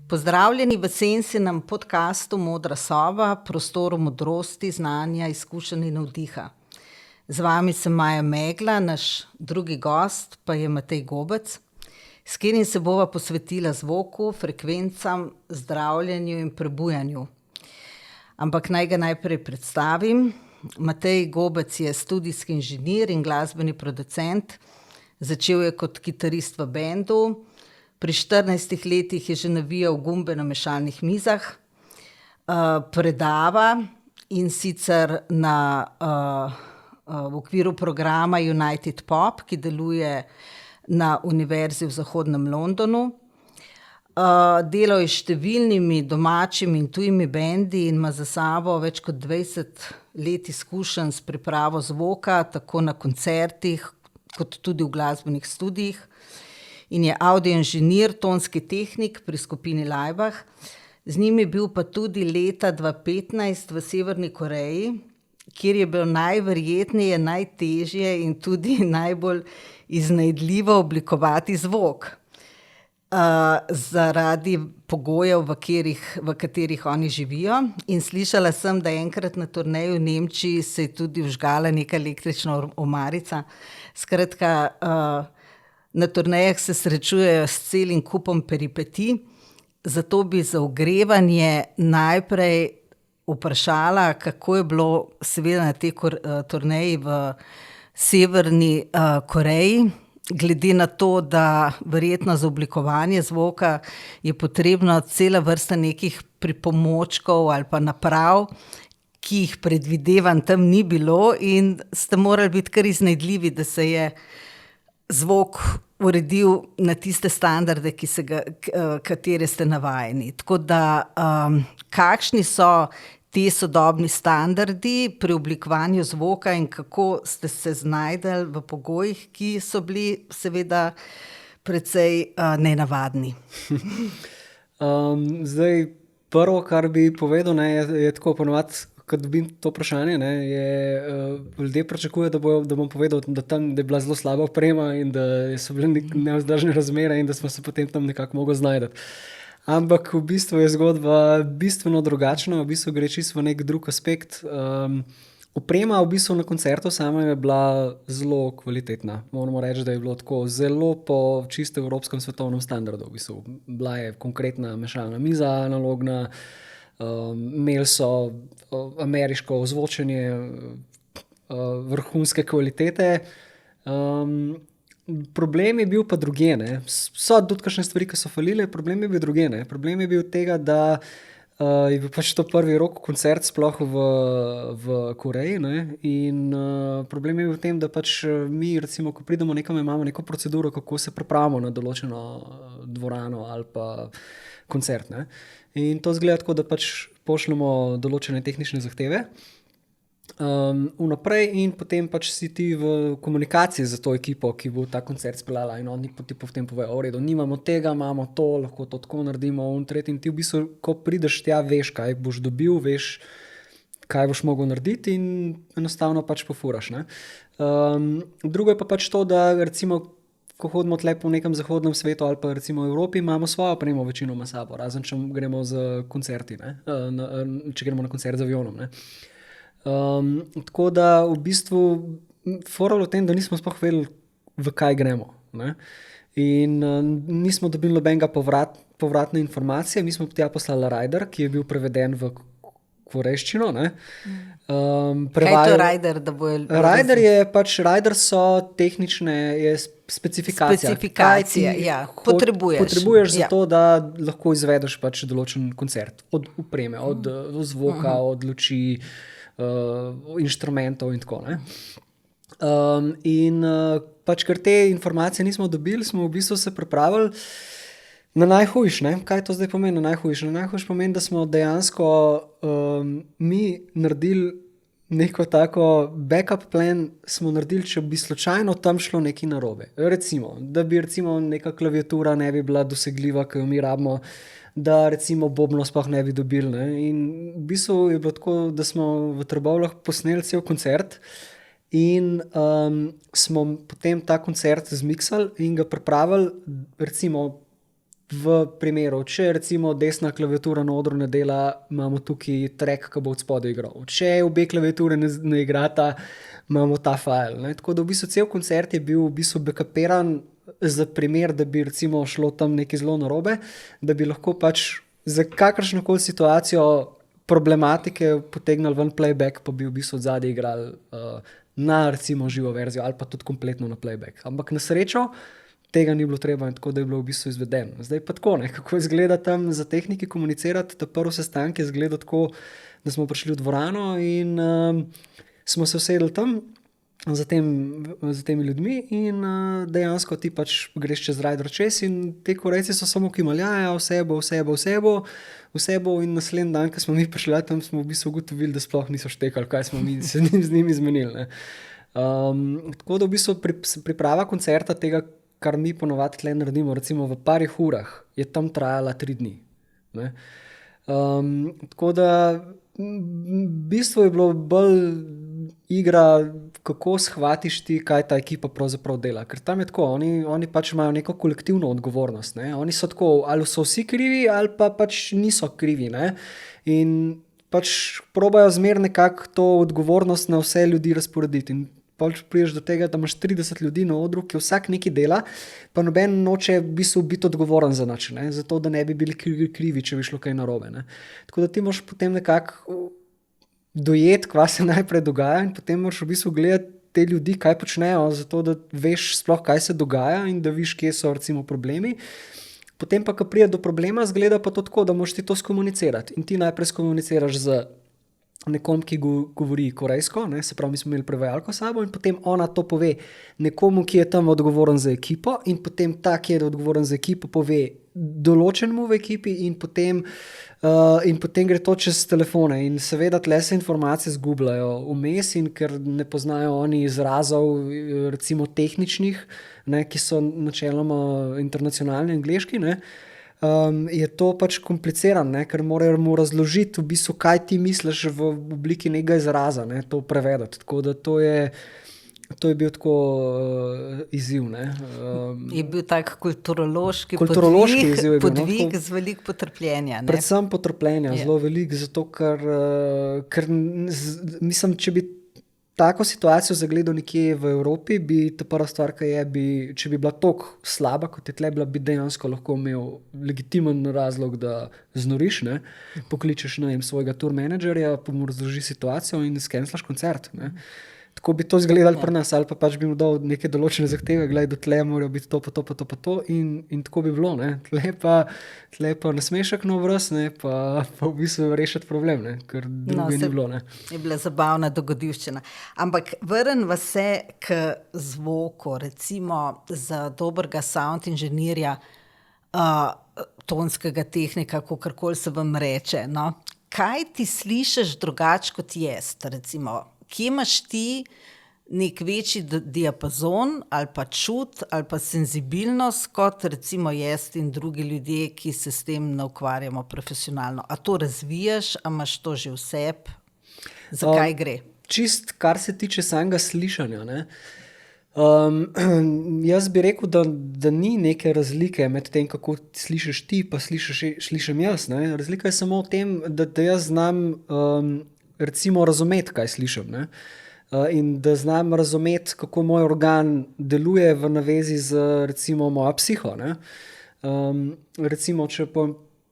Pozdravljeni v Sensinem podcastu Modra soba, prostoru modrosti, znanja, izkušenj in navdiha. Z vami sem Maja Megla, naš drugi gost pa je Matej Gobec, s katerim se bova posvetila zvoku, frekvencam, zdravljenju in prebujanju. Ampak naj ga najprej predstavim. Matej Gobec je studijski inženir in glasbeni producent. Začel je kot kitarist v bendu. Pri 14 letih je že navijal gumbe na mešalnih mizah. Predava in sicer v okviru programa United Pop, ki deluje na Univerzi v Zahodnem Londonu. Delal je s številnimi domačimi in tujimi bendi in ima za sabo več kot 20 let izkušenj s pripravo zvoka, tako na koncertih kot tudi v glasbenih studiih. In je audio inženir, tonski tehnik pri skupini Laibach. Z njim je bil pa tudi leta 2015 v Severni Koreji, kjer je bilo najverjetneje najtežje in tudi najbolj iznajdljivo oblikovati zvok. Zaradi pogojev, v katerih oni živijo. In slišala sem, da enkrat na turneji v Nemčiji se je tudi vžgala neka električna omarica. Skratka, na turnejah se srečujejo s celim kupom peripetij, zato bi za ogrevanje najprej vprašala, kako je bilo seveda na tej turneji v Severni Koreji, glede na to, da verjetno za oblikovanje zvoka je potrebno cela vrsta nekih pripomočkov ali pa naprav, ki jih predvidevam tam ni bilo in ste morali biti kar iznajdljivi, da se je zvok uredil na tiste standarde, katere ste navajeni. Tako da, kakšni so ti sodobni standardi pri oblikovanju zvoka in kako ste se znašli v pogojih, ki so bili seveda precej nenavadni? Zdaj, prvo, kar bi povedal, je tako ponovadi, ko dobim to vprašanje, ljudje pričakujejo, da bom povedal, da je bila zelo slaba oprema in da so bile nevzdržne razmere in da smo se potem tam nekako mogli znajti. Ampak v bistvu je zgodba bistveno drugačna, v bistvu gre čisto v nek drug aspekt. Oprema v bistvu na koncertu sama je bila zelo kvalitetna. Moramo reči, da je bilo tako zelo po čisto evropskem svetovnem standardu. V bistvu bila je konkretna mešalna miza, analogna, imeli so ameriško ozvočenje vrhunske kvalitete. Problem je bil pa drugje, So tudi kakšne stvari, ki so falile, problem je bil drugje, Problem je bil tega, da je bil pač to prvi rock koncert sploh v Koreji, in problem je bil v tem, da pač mi recimo, ko pridemo nekam, imamo neko proceduro, kako se pripravimo na določeno dvorano ali pa koncert, In to izgleda tako, da pač pošljemo določene tehnične zahteve vnaprej in potem pač si ti v komunikaciji z to ekipo, ki bo ta koncert speljala, in oni ti potem povejo, v redu, nimamo tega, imamo to, lahko to tako naredimo, in ti v bistvu, ko prideš tja, veš, kaj boš dobil, veš, kaj boš mogel narediti in enostavno pač pofuraš, Drugo je pa pač to, da recimo, ko hodimo tle po nekem zahodnem svetu ali pa recimo v Evropi, imamo svojo opremo večinoma sabo, razen če gremo z koncerti, če gremo na koncert z avionom, Tako da v bistvu fora v tem, da nismo sploh vedeli, v kaj gremo, In nismo dobili nobenega povratne informacije. Mi smo tja poslali rider, ki je bil preveden v korejščino, Kaj je to rider, da bo rider so tehnične, je specifikacije, potrebuješ za to, da lahko izvedeš pač določen koncert. Od opreme, od zvoka, od luči, inštrumentov in tako, In pač, ker te informacije nismo dobili, smo v bistvu se pripravili na najhujš, Kaj to zdaj pomeni na najhujš? Na najhujš pomeni, da smo dejansko mi naredili neko tako backup plan, smo naredili, če bi slučajno tam šlo nekaj narobe. Recimo, da bi neka klaviatura ne bi bila dosegljiva, ki jo mi rabimo, da recimo bobno sploh ne bi dobili, In v bistvu je bilo tako, da smo v Trbovljah posneli cel koncert in smo potem ta koncert zmiksali in ga pripravili recimo v primeru, če recimo desna klaviatura na odru ne dela, imamo tukaj track, ki bo od spodaj igral. Če obe klaviature ne igrata, imamo ta file. Ne? Tako da v bistvu cel koncert je bil v bistvu backupiran za primer, da bi recimo šlo tam nekaj zelo narobe, da bi lahko pač za kakršnokoli situacijo problematike potegnili ven playback, pa bi v bistvu od zadaj igrali na recimo živo verzijo ali pa tudi kompletno na playback. Ampak na srečo tega ni bilo treba in tako, da je bilo v bistvu izvedeno. Zdaj pa tako, kako izgleda tam za tehniki komunicirati, ta prvi sestanek je izgledal tako, da smo prišli v dvorano in smo se usedli tam za temi ljudmi in dejansko ti pač greš čez rider čez in te Korejci so samo kimali, vse bo in naslednji dan, ko smo mi prišli tam, smo v bistvu ugotovili, da sploh niso štekali, kaj smo mi se z njimi zmenili. Ne. Tako da v bistvu priprava koncerta tega, kar mi ponovadi tle naredimo, recimo v parih urah, je tam trajala 3 dni. Ne. Tako da v bistvu je bilo bolj igra, kako shvatiš ti, kaj ta ekipa pravzaprav dela. Ker tam je tako, oni pač imajo neko kolektivno odgovornost. Ne? Oni so tako, ali so vsi krivi, ali pa pač niso krivi. Ne? In pač probajo zmer nekako to odgovornost na vse ljudi razporediti. In pač priješ do tega, da imaš 30 ljudi na odru, ki vsak nekaj dela, pa noben noče v bistvu biti odgovoren za nič, zato da ne bi bili krivi, če bi šlo kaj narobe. Ne? Tako da ti moraš potem nekako dojeti, kva se najprej dogaja in potem moraš v bistvu gledati te ljudi, kaj počnejo, zato da veš sploh, kaj se dogaja in da viš, kje so recimo problemi. Potem pa, ko pride do problema, zgleda pa to tako, da moraš ti to skomunicirati in ti najprej skomuniciraš z nekom, ki govori korejsko, ne? Se pravi, mi smo imeli prevajalko s sabo in potem ona to pove nekomu, ki je tam odgovoren za ekipo in potem ta, ki je odgovoren za ekipo, pove določenemu v ekipi in potem gre to čez telefone in seveda tle se informacije zgubljajo vmes in ker ne poznajo oni izrazov recimo tehničnih, ne, ki so načeloma internacionalni angleški, ne, je to pač komplicirano, ne, ker morajo mu razložiti v bistvu, kaj ti misliš v obliki nekega izraza, ne, to prevedati, tako da to je bil tako izziv. Ne. Je bil tak kulturološki izziv podvig z veliko potrpljenja. Ne? Predvsem potrpljenja, zelo veliko, zato ker mislim, če bi tako situacijo zagledal nekje v Evropi, bi ta prva stvar, če bi bila toliko slaba, kot je tle bila, bi dejansko lahko imel legitimen razlog, da znoriš, ne? Pokličeš svojega tour managerja, pa mu razloži situacijo in skenslaš koncert. Ne? Tako bi to izgledalo pri nas, ali pa pač bi mu dal neke določene zahteve, gledaj, do tle morajo biti to, pa to in tako bi bilo. Ne? Tle pa nasmešek na obraz, ne? Pa v bistvu rešiti problem, ne? Ker druge ni bilo. Ne? Je bila zabavna dogodivščina. Ampak vrnimo se k zvoku, recimo za dobrega sound inženirja, tonskega tehnika, kakorkoli se vam reče. No? Kaj ti slišiš drugače kot jaz, recimo? Kje imaš ti nek večji diapazon ali pa čut ali pa senzibilnost kot recimo jaz in drugi ljudje, ki se s tem ne ukvarjamo profesionalno? A to razvijaš, a imaš to že v sebi? Zakaj gre? Čist, kar se tiče samega slišanja, ne? Jaz bi rekel, da ni neke razlike med tem, kako slišiš ti, pa slišim jaz. Ne? Razlika je samo v tem, da jaz znam recimo razumeti, kaj slišim, ne? In da znam razumeti, kako moj organ deluje v navezi z recimo mojo psiho. Ne? Recimo, če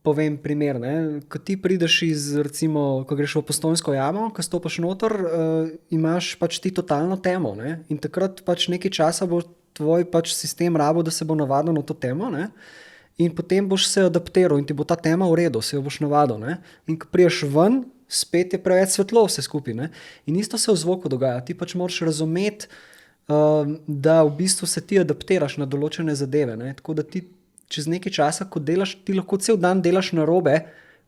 povem primer, ne? Ko ti prideš ko greš v Postojnsko jamo, ko stopaš noter, imaš pač ti totalno temo, ne? In takrat pač nekaj časa bo tvoj pač sistem rabo, da se bo navadil na to temo, ne? In potem boš se adaptiral in ti bo ta tema v redu, se jo boš navadil, ne? In ko priješ ven, spet je preveč svetlo vse skupaj. Ne? In isto se v zvoku dogaja. Ti pač moraš razumeti, da v bistvu se ti adaptiraš na določene zadeve. Ne? Tako da ti čez nekaj časa, ko delaš, ti lahko cel dan delaš narobe,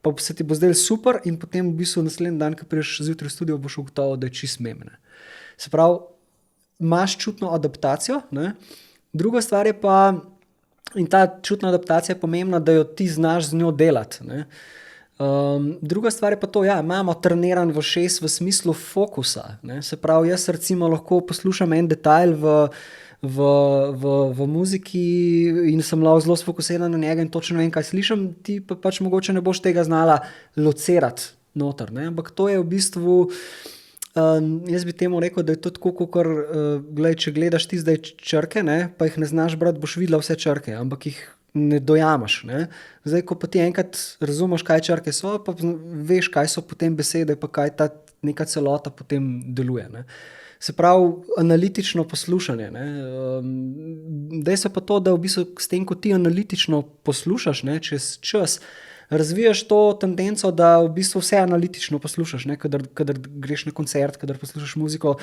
pa se ti bo zdelo super in potem v bistvu naslednji dan, ko prideš zjutraj v studio, boš ugotovil, da je čist memne. Se pravi, imaš čutno adaptacijo. Ne? Druga stvar je pa, in ta čutna adaptacija je pomembna, da jo ti znaš z njo delati. Ne? Druga stvar je pa to, imamo treniran v šest v smislu fokusa. Ne? Se pravi, jaz recimo lahko poslušam en detajl v v muziki in sem lahko zelo sfokusiran na njega in točno vem, kaj slišim, ti pa pač mogoče ne boš tega znala locirati noter, ne? Ampak to je v bistvu, jaz bi temu rekel, da je to tako, kakor, če gledaš ti zdaj črke, ne, pa jih ne znaš brati, boš videla vse črke, ampak jih ne dojamaš, ne. Zdaj, ko pa ti enkrat razumeš, kaj črke so, pa veš, kaj so potem besede, pa kaj ta neka celota potem deluje, ne. Se pravi, analitično poslušanje, ne. Dejstvo pa to, da v bistvu s tem, ko ti analitično poslušaš, ne, čez čas, razvijaš to tendenco, da v bistvu vse analitično poslušaš, ne, kadar greš na koncert, kadar poslušaš muziko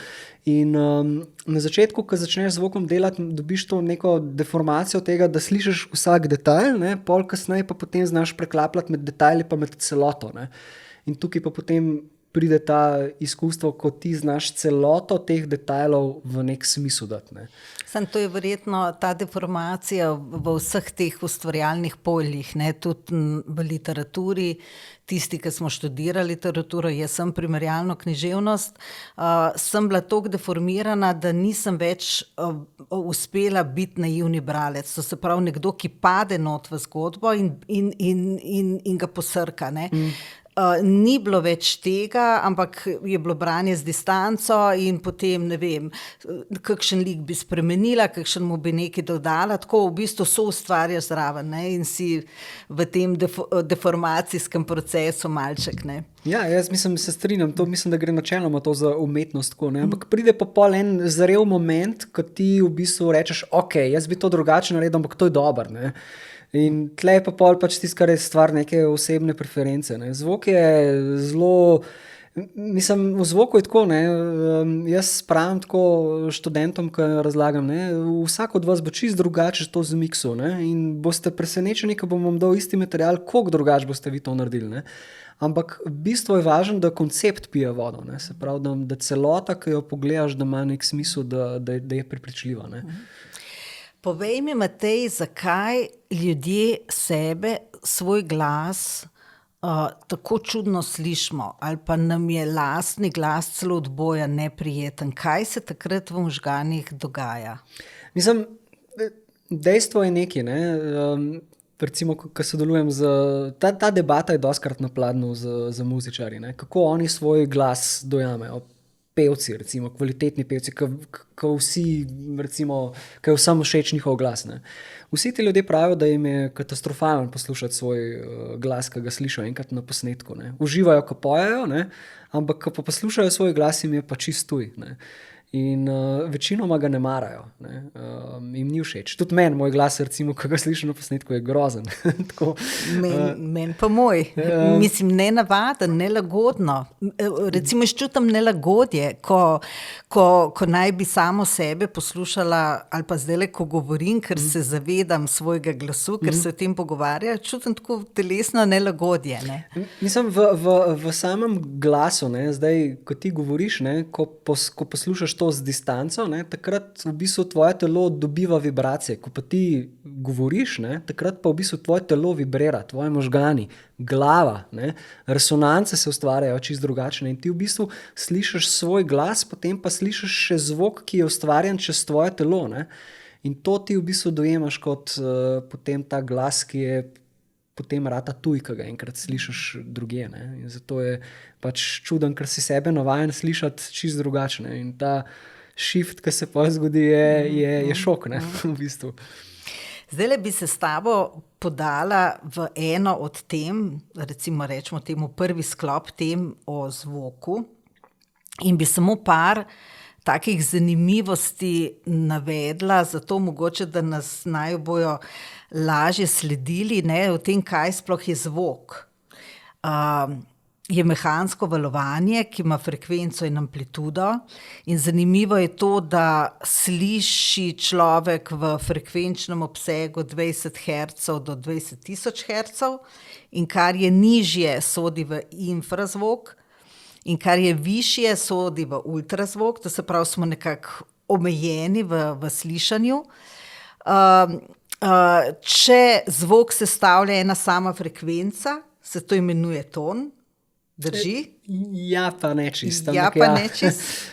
in na začetku, ko začneš z zvokom delati, dobiš to neko deformacijo tega, da slišiš vsak detajl, ne, pol kasneje pa potem znaš preklapljati med detajli pa med celoto, ne. In tukaj pa potem pride ta izkustvo, ko ti znaš celoto teh detajlov v nek smisel dati, ne. Samo to je verjetno ta deformacija v vseh teh ustvarjalnih poljih, ne, tudi v literaturi, tisti, ki smo študirali literaturo, jaz sem primerjalno književnost, sem bila toliko deformirana, da nisem več uspela biti naivni bralec. To se pravi, nekdo, ki pade not v zgodbo in ga posrka, ne. Ni bilo več tega, ampak je bilo branje z distanco in potem, ne vem, kakšen lik bi spremenila, kakšen mu bi nekaj dodala, tako v bistvu soustvarjaš zraven, ne, in si v tem deformacijskem procesu malček, ne. Ja, jaz mislim, se strinjam, to mislim, da gre načeloma to za umetnost, tako, ne, ampak pride pa pol en zrel moment, ko ti v bistvu rečeš, ok, jaz bi to drugače naredil, ampak to je dobro, ne. In tle pa pol pač tisto, kar je stvar neke osebne preference, ne. Zvok je zelo, mislim, v zvoku je tako, ne, jaz pravim tako študentom, ko razlagam, ne, vsak od vas bo čisto drugače to zmiksal, ne, in boste presenečeni, ko bom vam dal isti material, koliko drugače boste vi to naredili, ne. Ampak v bistvu je važno, da koncept pije vodo, ne, se pravi, da celota, ki jo pogledaš, da ima nek smisel, da je prepričljiva, ne. Povej mi, Matej, zakaj ljudje sebe, svoj glas tako čudno slišimo ali pa nam je lastni glas celo od boja neprijeten. Kaj se takrat v možganih dogaja? Mislim, dejstvo je nekaj, ne, recimo, ko sodelujem ta debata je dostikrat na pladnju z muzičarji, ne, kako oni svoj glas dojamejo. Pevci, recimo, kvalitetni pevci, ko vsi, recimo, ko je vsem všeč njihov glas, ne. Vsi ti ljudje pravijo, da jim je katastrofalno poslušati svoj glas, ki ga slišijo enkrat na posnetku, ne. Uživajo, ko pojejo, ne, ampak ko pa poslušajo svoj glas, jim je pa čisto tuj, ne. In večinoma ga ne marajo, ne, jim ni všeč. Tudi meni, moj glas, recimo, ko ga slišim na posnetku, je grozen. Meni pa moj. Mislim, nenavaden, nelagodno. Recimo, čutim nelagodje, ko naj bi samo sebe poslušala, ali pa zdajle, ko govorim, ker se zavedam svojega glasu, ker se o tem pogovarja, čutim tako telesno nelagodje, ne. Mislim, v samem glasu, ne, zdaj, ko ti govoriš, ne, ko poslušaš to z distanco, ne, takrat v bistvu tvoje telo dobiva vibracije. Ko pa ti govoriš, ne, takrat pa v bistvu tvoje telo vibrira, tvoje možgani, glava, ne, resonance se ustvarjajo čisto drugačne in ti v bistvu slišiš svoj glas, potem pa slišiš še zvok, ki je ustvarjen čez tvoje telo, ne. In to ti v bistvu dojemaš kot potem ta glas, ki je potem rata tuj, ko ga enkrat slišiš drugje, ne. In zato je pač čuden, ker si sebe navajen slišati čisto drugače, ne. In ta shift, ki se pa zgodi, je šok, ne, v bistvu. Zdajle bi se s tabo podala v eno od tem, recimo rečemo temu prvi sklop tem o zvoku in bi samo par takih zanimivosti navedla, zato mogoče, da nas naju bojo lažje sledili, ne, o tem, kaj sploh je zvok. Je mehansko valovanje, ki ima frekvenco in amplitudo in zanimivo je to, da sliši človek v frekvenčnem obsegu 20 hercev do 20.000 hercev in kar je nižje, sodi v infrazvok in kar je višje, sodi v ultrazvok, to se pravi, smo nekako omejeni v slišanju. Če zvok sestavlja ena sama frekvenca, se to imenuje ton. Drži? Ja, pa ne čisto. Ja, pa ne čisto.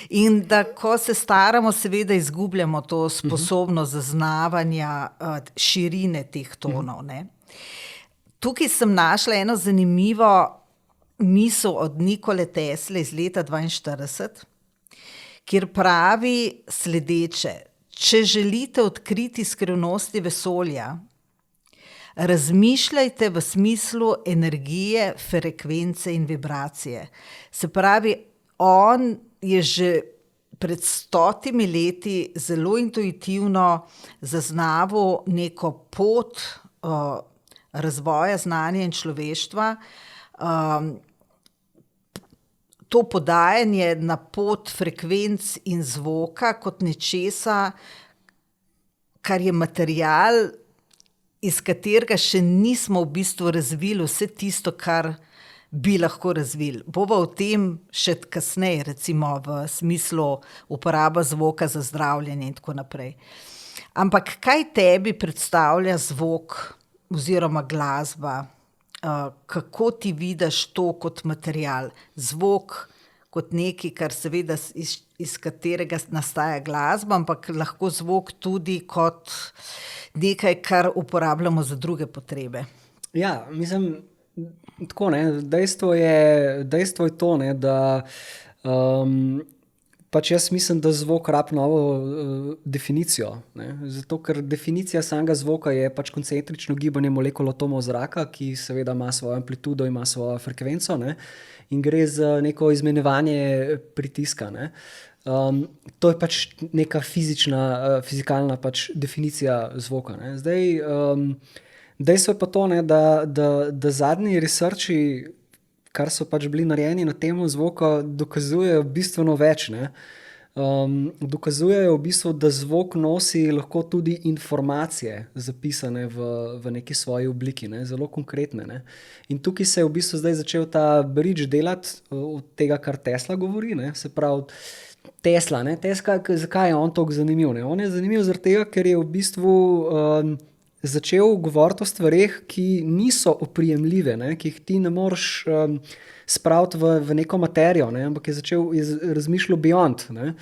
In da ko se staramo, seveda izgubljamo to sposobnost zaznavanja širine teh tonov. Ne? Tukaj sem našla eno zanimivo misel od Nikole Tesle iz leta 1942, kjer pravi sledeče: če želite odkriti skrivnosti vesolja, razmišljajte v smislu energije, frekvence in vibracije. Se pravi, on je že pred 100 leti zelo intuitivno zaznaval neko pot razvoja znanja in človeštva, to podajanje na pot frekvenc in zvoka kot nečesa, kar je material, iz katerega še nismo v bistvu razvili vse tisto, kar bi lahko razvili. Bova o tem še kasneje, recimo v smislu uporaba zvoka za zdravljenje in tako naprej. Ampak kaj tebi predstavlja zvok oziroma glasba? Kako ti vidiš to kot material? Zvok kot nekaj, kar seveda iz katerega nastaja glasba, ampak lahko zvok tudi kot nekaj, kar uporabljamo za druge potrebe. Ja, mislim, tako, ne, dejstvo je to, ne, da pač jaz mislim, da zvok rab novo definicijo. Ne, zato, ker definicija samega zvoka je pač koncentrično gibanje molekul atomov zraka, ki seveda ima svojo amplitudo, ima svojo frekvenco, ne, in gre za neko izmenjevanje pritiska. Ne. To je pač neka fizikalna pač definicija zvoka. Ne. Zdaj, dejstvo je pa to, ne, da zadnji researchi, kar so pač bili narejeni na temu zvoka, dokazujejo bistveno več. Ne. Dokazujejo v bistvu, da zvok nosi lahko tudi informacije zapisane v neki svoji obliki, ne, zelo konkretne. Ne. In tukaj se je v bistvu zdaj začel ta bridge delati od tega, kar Tesla govori. Ne. Se pravi, Tesla, zakaj je on tako zanimiv? Ne? On je zanimiv zaradi tega, ker je v bistvu začel govoriti o stvareh, ki niso oprijemljive, ne? Ki jih ti ne moreš spraviti v neko materijo, ne? Ampak je razmišljal beyond. Ne?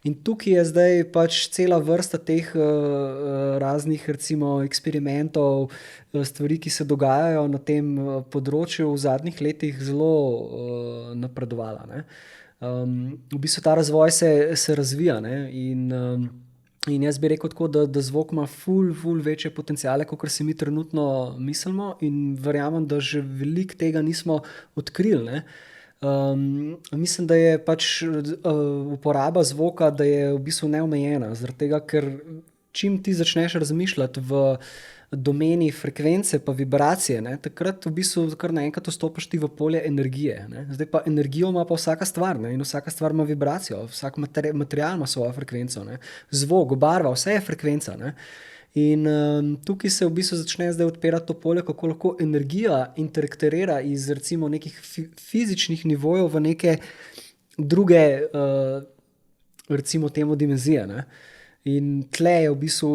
In tukaj je zdaj pač cela vrsta teh raznih recimo eksperimentov, stvari, ki se dogajajo na tem področju v zadnjih letih zelo napredovala. Ne? V bistvu ta razvoj se razvija, ne? In jaz bi rekel tako, da zvok ima ful večje potenciale, kakor si mi trenutno mislimo, in verjamem, da že veliko tega nismo odkrili. Ne? Mislim, da je pač uporaba zvoka, da je v bistvu neomejena, zaradi tega, ker čim ti začneš razmišljati v domeni frekvence pa vibracije, ne, takrat v bistvu kar naenkrat vstopiš ti v polje energije. Ne. Zdaj pa energijo ima pa vsaka stvar, ne, in vsaka stvar ima vibracijo, vsak material ima svojo frekvenco. Ne. Zvok, barva, vse je frekvenca. Ne. In tukaj se v bistvu začne zdaj odpirati to polje, kako lahko energija interakterira iz recimo nekih fizičnih nivojev v neke druge recimo temu dimenzije. Ne. In tle je v bistvu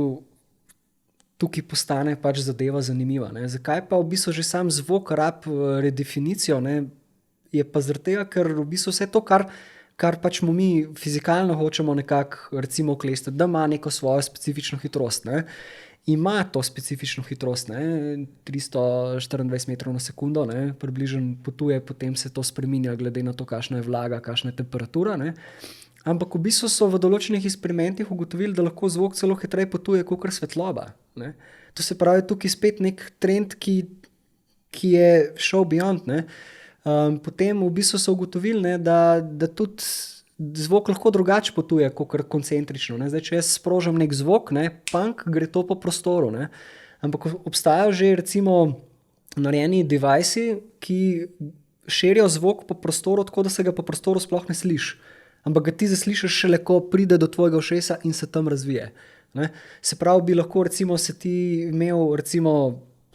tukaj postane pač zadeva zanimiva. Ne. Zakaj pa v bistvu že sam zvok rab redefinicijo? Ne, je pa zaradi tega, ker v bistvu vse to, kar pač mi fizikalno hočemo nekako recimo oklestiti, da ima neko svojo specifično hitrost. Ne. Ima to specifično hitrost, ne, 324 metrov na sekundo, ne, približno potuje, potem se to spreminja glede na to, kakšna je vlaga, kakšna je temperatura. Ne. Ampak v bistvu so v določenih eksperimentih ugotovili, da lahko zvok celo hitreje potuje kakor svetloba. Ne. To se pravi, tukaj spet nek trend, ki je šel beyond. Ne. Potem v bistvu so ugotovili, ne, da tudi zvok lahko drugače potuje kakor koncentrično. Ne. Zdaj, če jaz sprožam nek zvok, ne, punk, gre to po prostoru. Ne. Ampak obstajajo že recimo narejeni devajsi, ki širijo zvok po prostoru, tako da se ga po prostoru sploh ne sliši. Ampak ga ti zaslišiš šele, ko pride do tvojega ušesa in se tam razvije. Ne? Se pravi, bi lahko recimo se ti imel recimo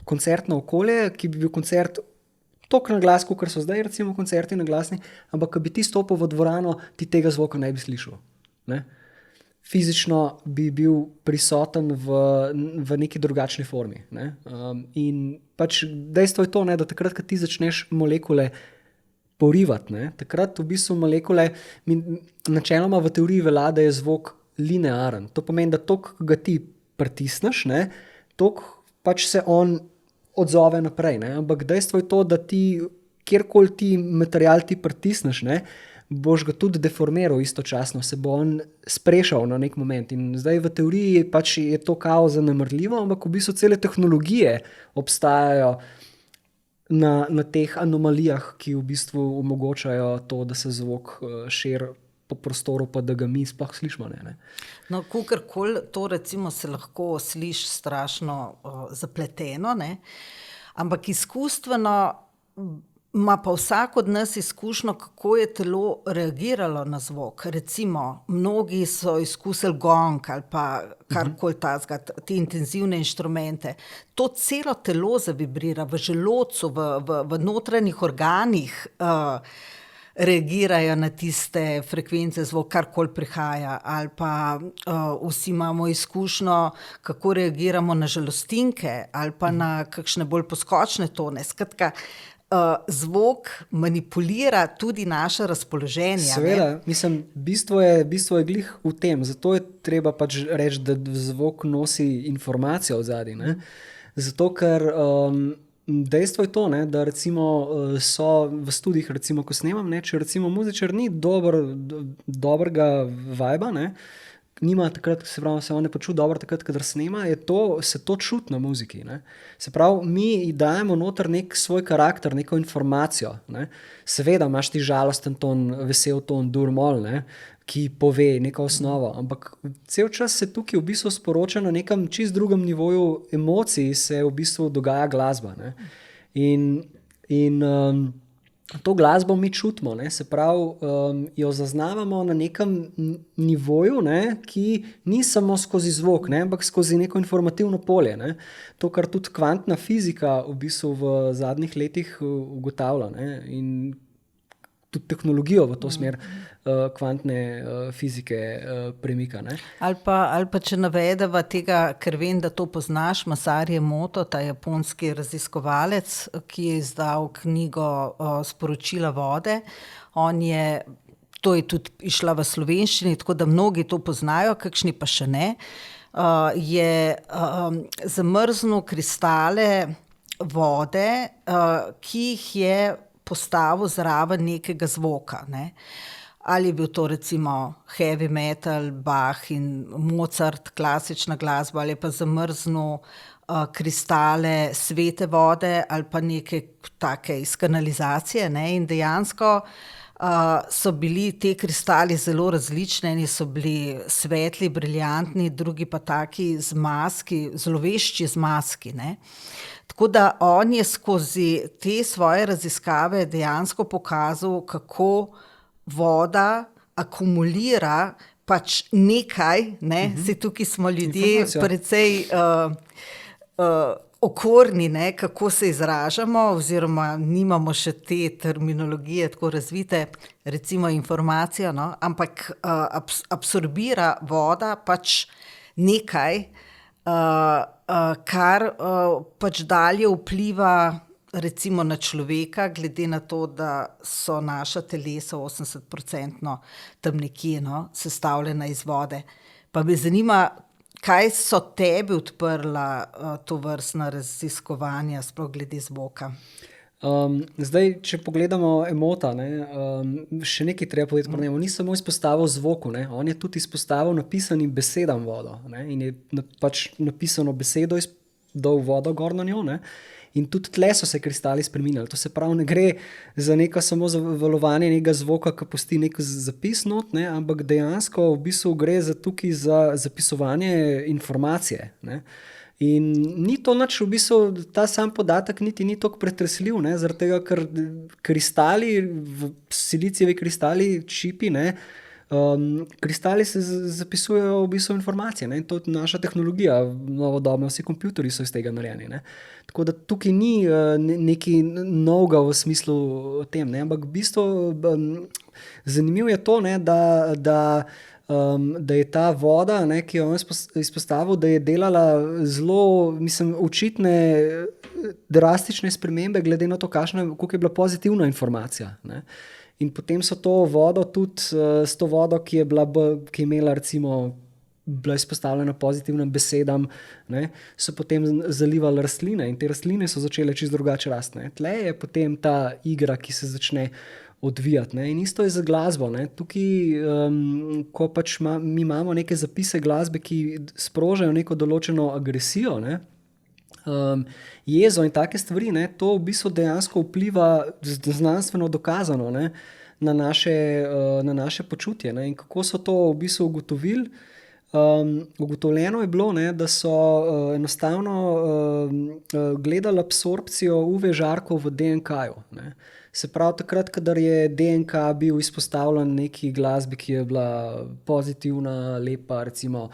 koncertno okolje, ki bi bil koncert toliko na glas, kot so zdaj recimo koncerti na glasni, ampak ko bi ti stopil v dvorano, ti tega zvoka ne bi slišal. Ne? Fizično bi bil prisoten v neki drugačni formi. Ne? In pač dejstvo je to, ne, da takrat, ko ti začneš molekule porivati. Ne? Takrat v bistvu molekule, načeloma v teoriji velja, da je zvok linearen. To pomeni, da toliko ga ti pritisneš, toliko pač se on odzove naprej. Ne? Ampak dejstvo je to, da ti, kjerkoli ti material ti pritisneš, boš ga tudi deformiral istočasno, se bo on sprešal na nek moment. In zdaj v teoriji pač je to kao zanemrljivo, ampak v bistvu cele tehnologije obstajajo na teh anomalijah, ki v bistvu omogočajo to, da se zvok širi po prostoru, pa da ga mi sploh slišimo. Ne? No, kakorkoli to recimo se lahko sliši strašno zapleteno, ampak izkustveno ima pa vsak od nas izkušnjo, kako je telo reagiralo na zvok. Recimo, mnogi so izkusili gong ali pa karkoli tazga, te intenzivne inštrumente. To celo telo zavibrira v želodcu, v notranjih organih reagirajo na tiste frekvence zvok, karkoli prihaja. Ali pa vsi imamo izkušnjo, kako reagiramo na žalostinke ali pa na kakšne bolj poskočne tone. Skratka, zvok manipulira tudi naše razpoloženje. Seveda, mislim, bistvo je glih v tem, zato je treba pač reči, da zvok nosi informacijo v zadnji. Zato, ker dejstvo je to, da recimo so v studijih, recimo, ko snemam, če recimo muzičar ni dobrega vajba, nima takrat, se pravi, se on ne počuti dobro takrat, kadar snema, se to čuti na muziki. Se pravi, mi dajemo noter nek svoj karakter, neko informacijo. Seveda imaš ti žalosten ton, vesel ton, dur, mol, ki pove neko osnovo, ampak cel čas se tukaj v bistvu sporoča na nekem čist drugem nivoju emocij, se v bistvu dogaja glasba. In to glasbo mi čutimo, se pravi, jo zaznavamo na nekem nivoju, ki ni samo skozi zvok, ampak skozi neko informativno polje. To, kar tudi kvantna fizika v bistvu v zadnjih letih ugotavlja, in tudi tehnologijo v to smer kvantne fizike premika. Ali pa če navedeva tega, ker vem, da to poznaš, Masaru Emoto, ta japonski raziskovalec, ki je izdal knjigo Sporočila vode. To je tudi išla v slovenščini, tako da mnogi to poznajo, kakšni pa še ne. Je zamrznil kristale vode, ki jih je postavil zraven nekega zvoka. Ali je bil to recimo heavy metal, Bach in Mozart, klasična glasba, ali pa zamrznil kristale svete vode ali pa neke take iz kanalizacije. In dejansko so bili te kristali zelo različni, eni so bili svetli, briljantni, drugi pa taki zmazki, zlovešči zmazki. Tako da on je skozi te svoje raziskave dejansko pokazal, kako voda akumulira pač nekaj, Saj tukaj smo ljudje precej okorni, kako se izražamo, oziroma nimamo še te terminologije tako razvite, recimo informacijo, ampak absorbira voda pač nekaj, kar pač dalje vpliva recimo na človeka, glede na to, da so naša telesa 80% tam nekje sestavljena iz vode. Pa me zanima, kaj so tebi odprla tovrstna raziskovanja, sploh glede zvoka? Zdaj, če pogledamo Emota, še nekaj treba povedati pri njemu. Ni samo izpostavil zvoku, on je tudi izpostavil napisanim besedam vodo. In je pač napisano besedo, dal vodo gor na njo. In tudi tle so se kristali spreminjali. To se pravi, ne gre za neko samo valovanje nekega zvoka, ki pusti nek zapis not, ampak dejansko v bistvu gre tukaj za zapisovanje informacije. In ni to nič, v bistvu ta sam podatek niti ni toliko pretresljiv, zaradi tega, ker kristali, silicijevi kristali, čipi, kristali se zapisujejo v bistvu informacije, in to je naša tehnologija, novodobna, vsi kompjuterji so iz tega narejeni. Tako da tukaj ni nekaj novega v smislu tem, ampak v bistvu zanimivo je to, da da je ta voda, ne, ki jo on izpostavil, da je delala zelo, očitne, drastične spremembe glede na to, koliko je bila pozitivna informacija. Ne. In potem so to vodo tudi s to vodo, ki je imela recimo bila izpostavljena pozitivnim besedam, ne, so potem zalivali rastline in te rastline so začele čisto drugače rasti. Tle je potem ta igra, ki se začne odvijati. Ne. In isto je za glasbo. Ne. Tukaj, ko pač mi imamo neke zapise glasbe, ki sprožajo neko določeno agresijo, ne, jezo in take stvari, ne, to v bistvu dejansko vpliva znanstveno dokazano, ne, na naše počutje. Ne. In kako so to v bistvu ugotovili? Ugotovljeno je bilo, ne, da so enostavno gledali absorpcijo UV žarkov v DNK-ju. Ne. Se pravi, takrat, kadar je DNK bil izpostavljen neki glasbi, ki je bila pozitivna, lepa, recimo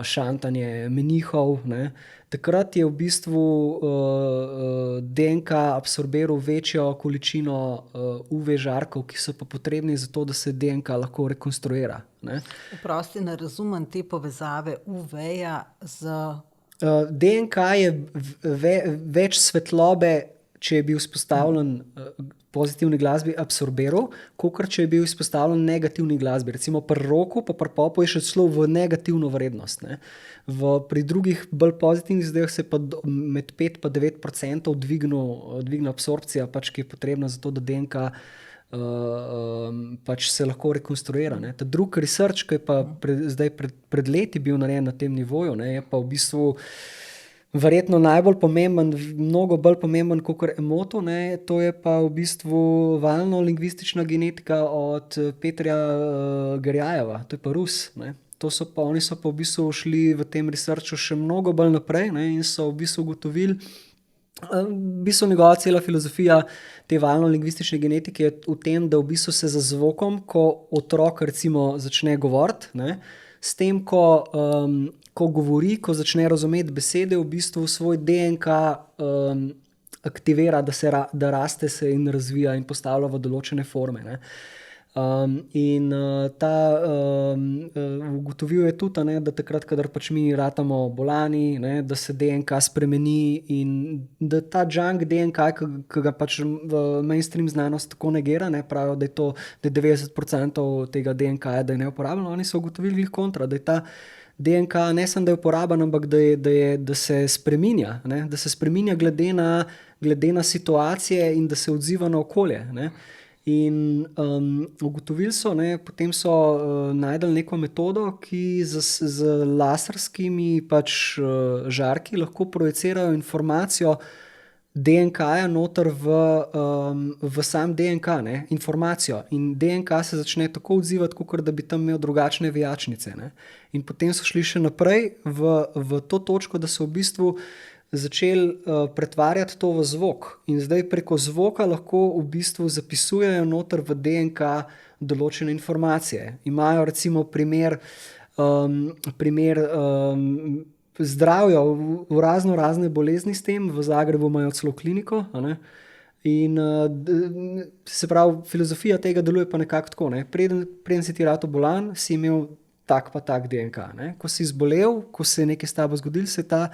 šantanje menihov, ne, takrat je v bistvu DNK absorbiral večjo količino UV žarkov, ki so pa potrebni za to, da se DNK lahko rekonstruira. Ne. Prosti, ne razumem te povezave UV-ja z... DNK je več svetlobe, če je bil izpostavljen pozitivni glasbi, absorbiral, kakor če je bil izpostavljen negativni glasbi. Recimo pri roku pa pri popu je še celo v negativno vrednost. Ne. Pri drugih bolj pozitivnih zadevah se pa med 5 in 9% dvigne absorpcija, pač, ki je potrebna za to, da DNK pač se lahko rekonstruira. Ne. Ta drug research, ki je pa zdaj pred leti bil narejen na tem nivoju, ne, je pa v bistvu verjetno najbolj pomemben, mnogo bolj pomemben kakor emoto, ne, to je pa v bistvu valno-lingvistična genetika od Petrija Gerjajeva, to je pa Rus. Ne. Oni so pa v bistvu šli v tem researchu še mnogo bolj naprej, ne, in so v bistvu ugotovili, v bistvu njegova cela filozofija te valno-lingvistične genetike je v tem, da v bistvu se za zvokom, ko otrok recimo začne govoriti, ne, s tem, ko govori, ko začne razumeti besede, v bistvu svoj DNK aktivira, da raste se in razvija in postavlja v določene forme. Ne. Ugotovil je tudi, ne, da takrat, kadar pač mi ratamo bolani, ne, da se DNK spremeni in da ta junk DNK, ki ga pač v mainstream znanost tako negira, ne, pravijo, da je 90% tega DNK, da je neuporabno, oni so ugotovili kontra, da je ta DNK ne samo, da je uporaben, ampak da se spreminja, ne, da se spreminja glede na situacije in da se odziva na okolje. Ne. In ugotovili so, ne, potem so najdeli neko metodo, ki z laserskimi pač žarki lahko projicirajo informacijo DNK-ja noter v sam DNK, ne, informacijo. In DNK se začne tako odzivati, kakor da bi tam imel drugačne vijačnice. Ne. In potem so šli še naprej v to točko, da so v bistvu začeli pretvarjati to v zvok. In zdaj preko zvoka lahko v bistvu zapisujejo noter v DNK določene informacije. Imajo recimo primer zdravja v razne bolezni s tem. V Zagrebu imajo celo kliniko. Ne? In se pravi, filozofija tega deluje pa nekako tako. Ne? Preden si ti rato bolan, si imel tak pa tak DNK. Ne? Ko si zbolel, ko se je nekaj s tabo zgodilo, se ta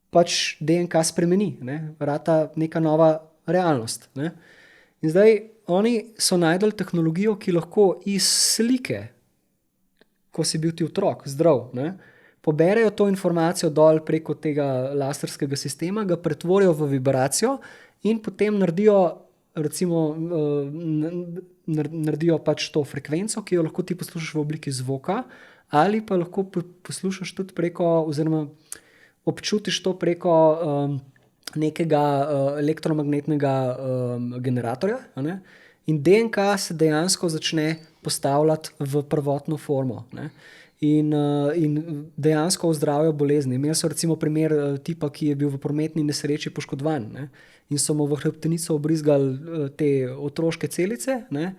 pač DNK spremeni, ne? Rata neka nova realnost. Ne? In zdaj oni so najdeli tehnologijo, ki lahko iz slike, ko si bil ti otrok, zdrav, ne? Poberejo to informacijo dol preko tega laserskega sistema, ga pretvorijo v vibracijo in potem naredijo pač to frekvenco, ki jo lahko ti poslušaš v obliki zvoka, ali pa lahko poslušaš tudi preko, oziroma občutiš to preko nekega elektromagnetnega generatorja, ne? In DNK se dejansko začne postavljati v prvotno formo, ne? In dejansko ozdravijo bolezni. Imeli so recimo primer tipa, ki je bil v prometni nesreči poškodovan, ne? In so mu v hrbtenico obrizgali te otroške celice, ne?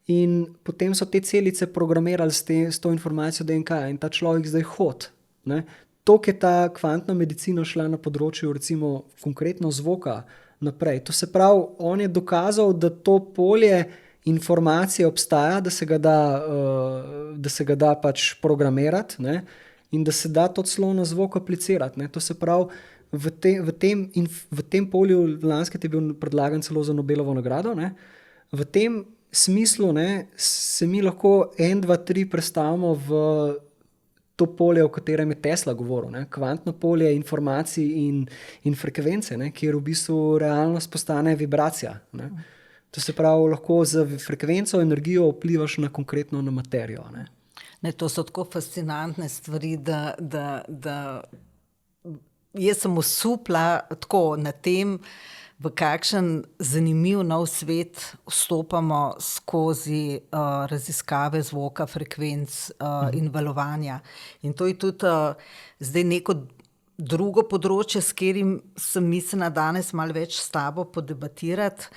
In potem so te celice programirali s to informacijo DNK in ta človek zdaj hodi, ne? Toliko je ta kvantna medicina šla na področju recimo konkretno zvoka naprej. To se pravi, on je dokazal, da to polje informacije obstaja, da se ga da pač programirati, ne, in da se da to celo na zvok aplicirati. Ne. To se pravi, v tem polju lanske je bil predlagan celo za Nobelovo nagrado. Ne. V tem smislu, ne, se mi lahko 1, 2, 3 prestavimo v to polje, o katerem je Tesla govoril. Ne. Kvantno polje informacij in frekvence, ne, kjer v bistvu realnost postane vibracija. Ne. To se pravi, lahko z frekvenco, energijo vplivaš konkretno na materijo. Ne. Ne, to so tako fascinantne stvari, da jaz sem osupla tako na tem, v kakšen zanimiv nov svet vstopamo skozi raziskave zvoka, frekvenc in valovanja. In to je tudi zdaj neko drugo področje, s katerim sem mislila danes malo več s tabo podebatirati,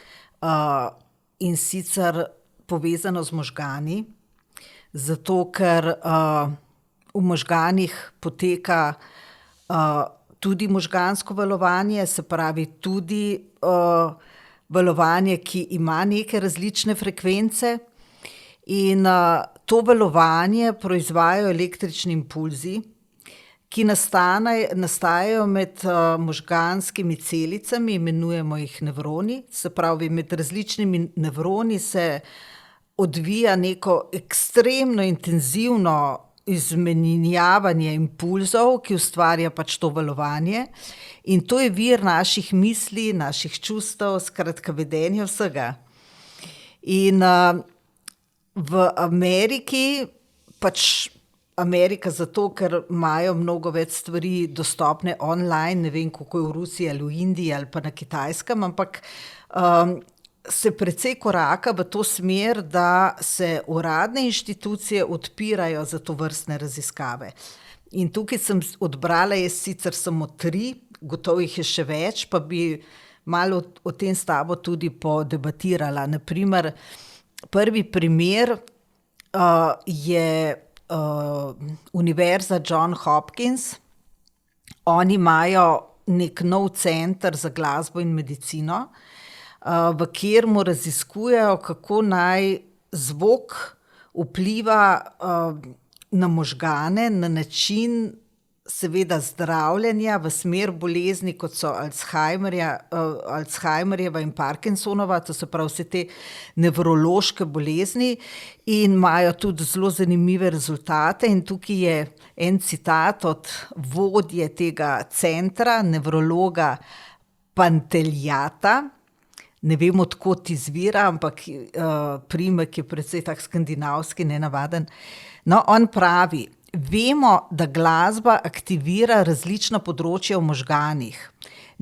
in sicer povezano z možgani, zato ker v možganih poteka tudi možgansko valovanje, se pravi tudi valovanje, ki ima neke različne frekvence, in to valovanje proizvajajo električni impulzi, ki nastajajo med možganskimi celicami, imenujemo jih nevroni, se pravi med različnimi nevroni se odvija neko ekstremno intenzivno izmenjavanje impulzov, ki ustvarja pač to valovanje, in to je vir naših misli, naših čustev, skratka vedenja vsega. In v Ameriki, pač Amerika zato, ker imajo mnogo več stvari dostopne online, ne vem, kako je v Rusiji ali v Indiji ali pa na Kitajskem, ampak se precej koraka v to smer, da se uradne inštitucije odpirajo za tovrstne raziskave. In tukaj sem odbrala jaz sicer samo 3, gotovo jih je še več, pa bi malo o tem s tabo tudi podebatirala. Naprimer, prvi primer je Univerza John Hopkins. Oni imajo nek nov center za glasbo in medicino, v katerem raziskujejo, kako naj zvok vpliva na možgane na način seveda zdravljenja v smer bolezni, kot so Alzheimerjeva in Parkinsonova, to se pravi vse te nevrološke bolezni, in imajo tudi zelo zanimive rezultate. In tukaj je en citat od vodje tega centra, nevrologa Panteljata. Ne vem, od kod izvira, ampak priimek je precej tak skandinavski, nenavaden. No, on pravi: vemo, da glasba aktivira različna področja v možganih.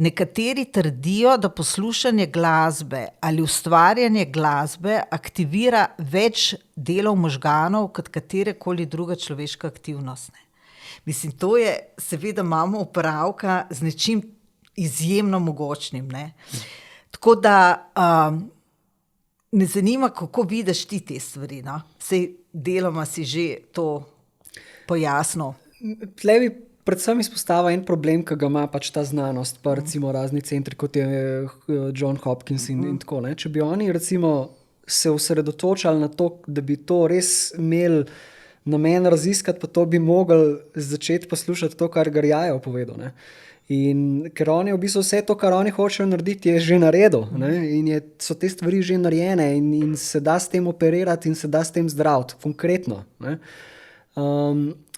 Nekateri trdijo, da poslušanje glasbe ali ustvarjanje glasbe aktivira več delov možganov kot katerekoli druga človeška aktivnost. Mislim, to je, seveda imamo opravka z nečim izjemno mogočnim, ne. Tako da me zanima, kako vidiš ti te stvari, no? Sej deloma si že to pojasnil. Tle bi predvsem izpostavil en problem, ki ga ima pač ta znanost, pa recimo razni centri, kot je John Hopkins in tako. Ne? Če bi oni recimo se osredotočali na to, da bi to res imeli namen raziskati, pa to bi mogli začeti poslušati to, kar Garjajev povedal. Ne? In ker oni v bistvu vse to, kar oni hočejo narediti, je že naredil, ne? In so te stvari že narejene in se da s tem operirati in se da s tem zdraviti, konkretno. Ne?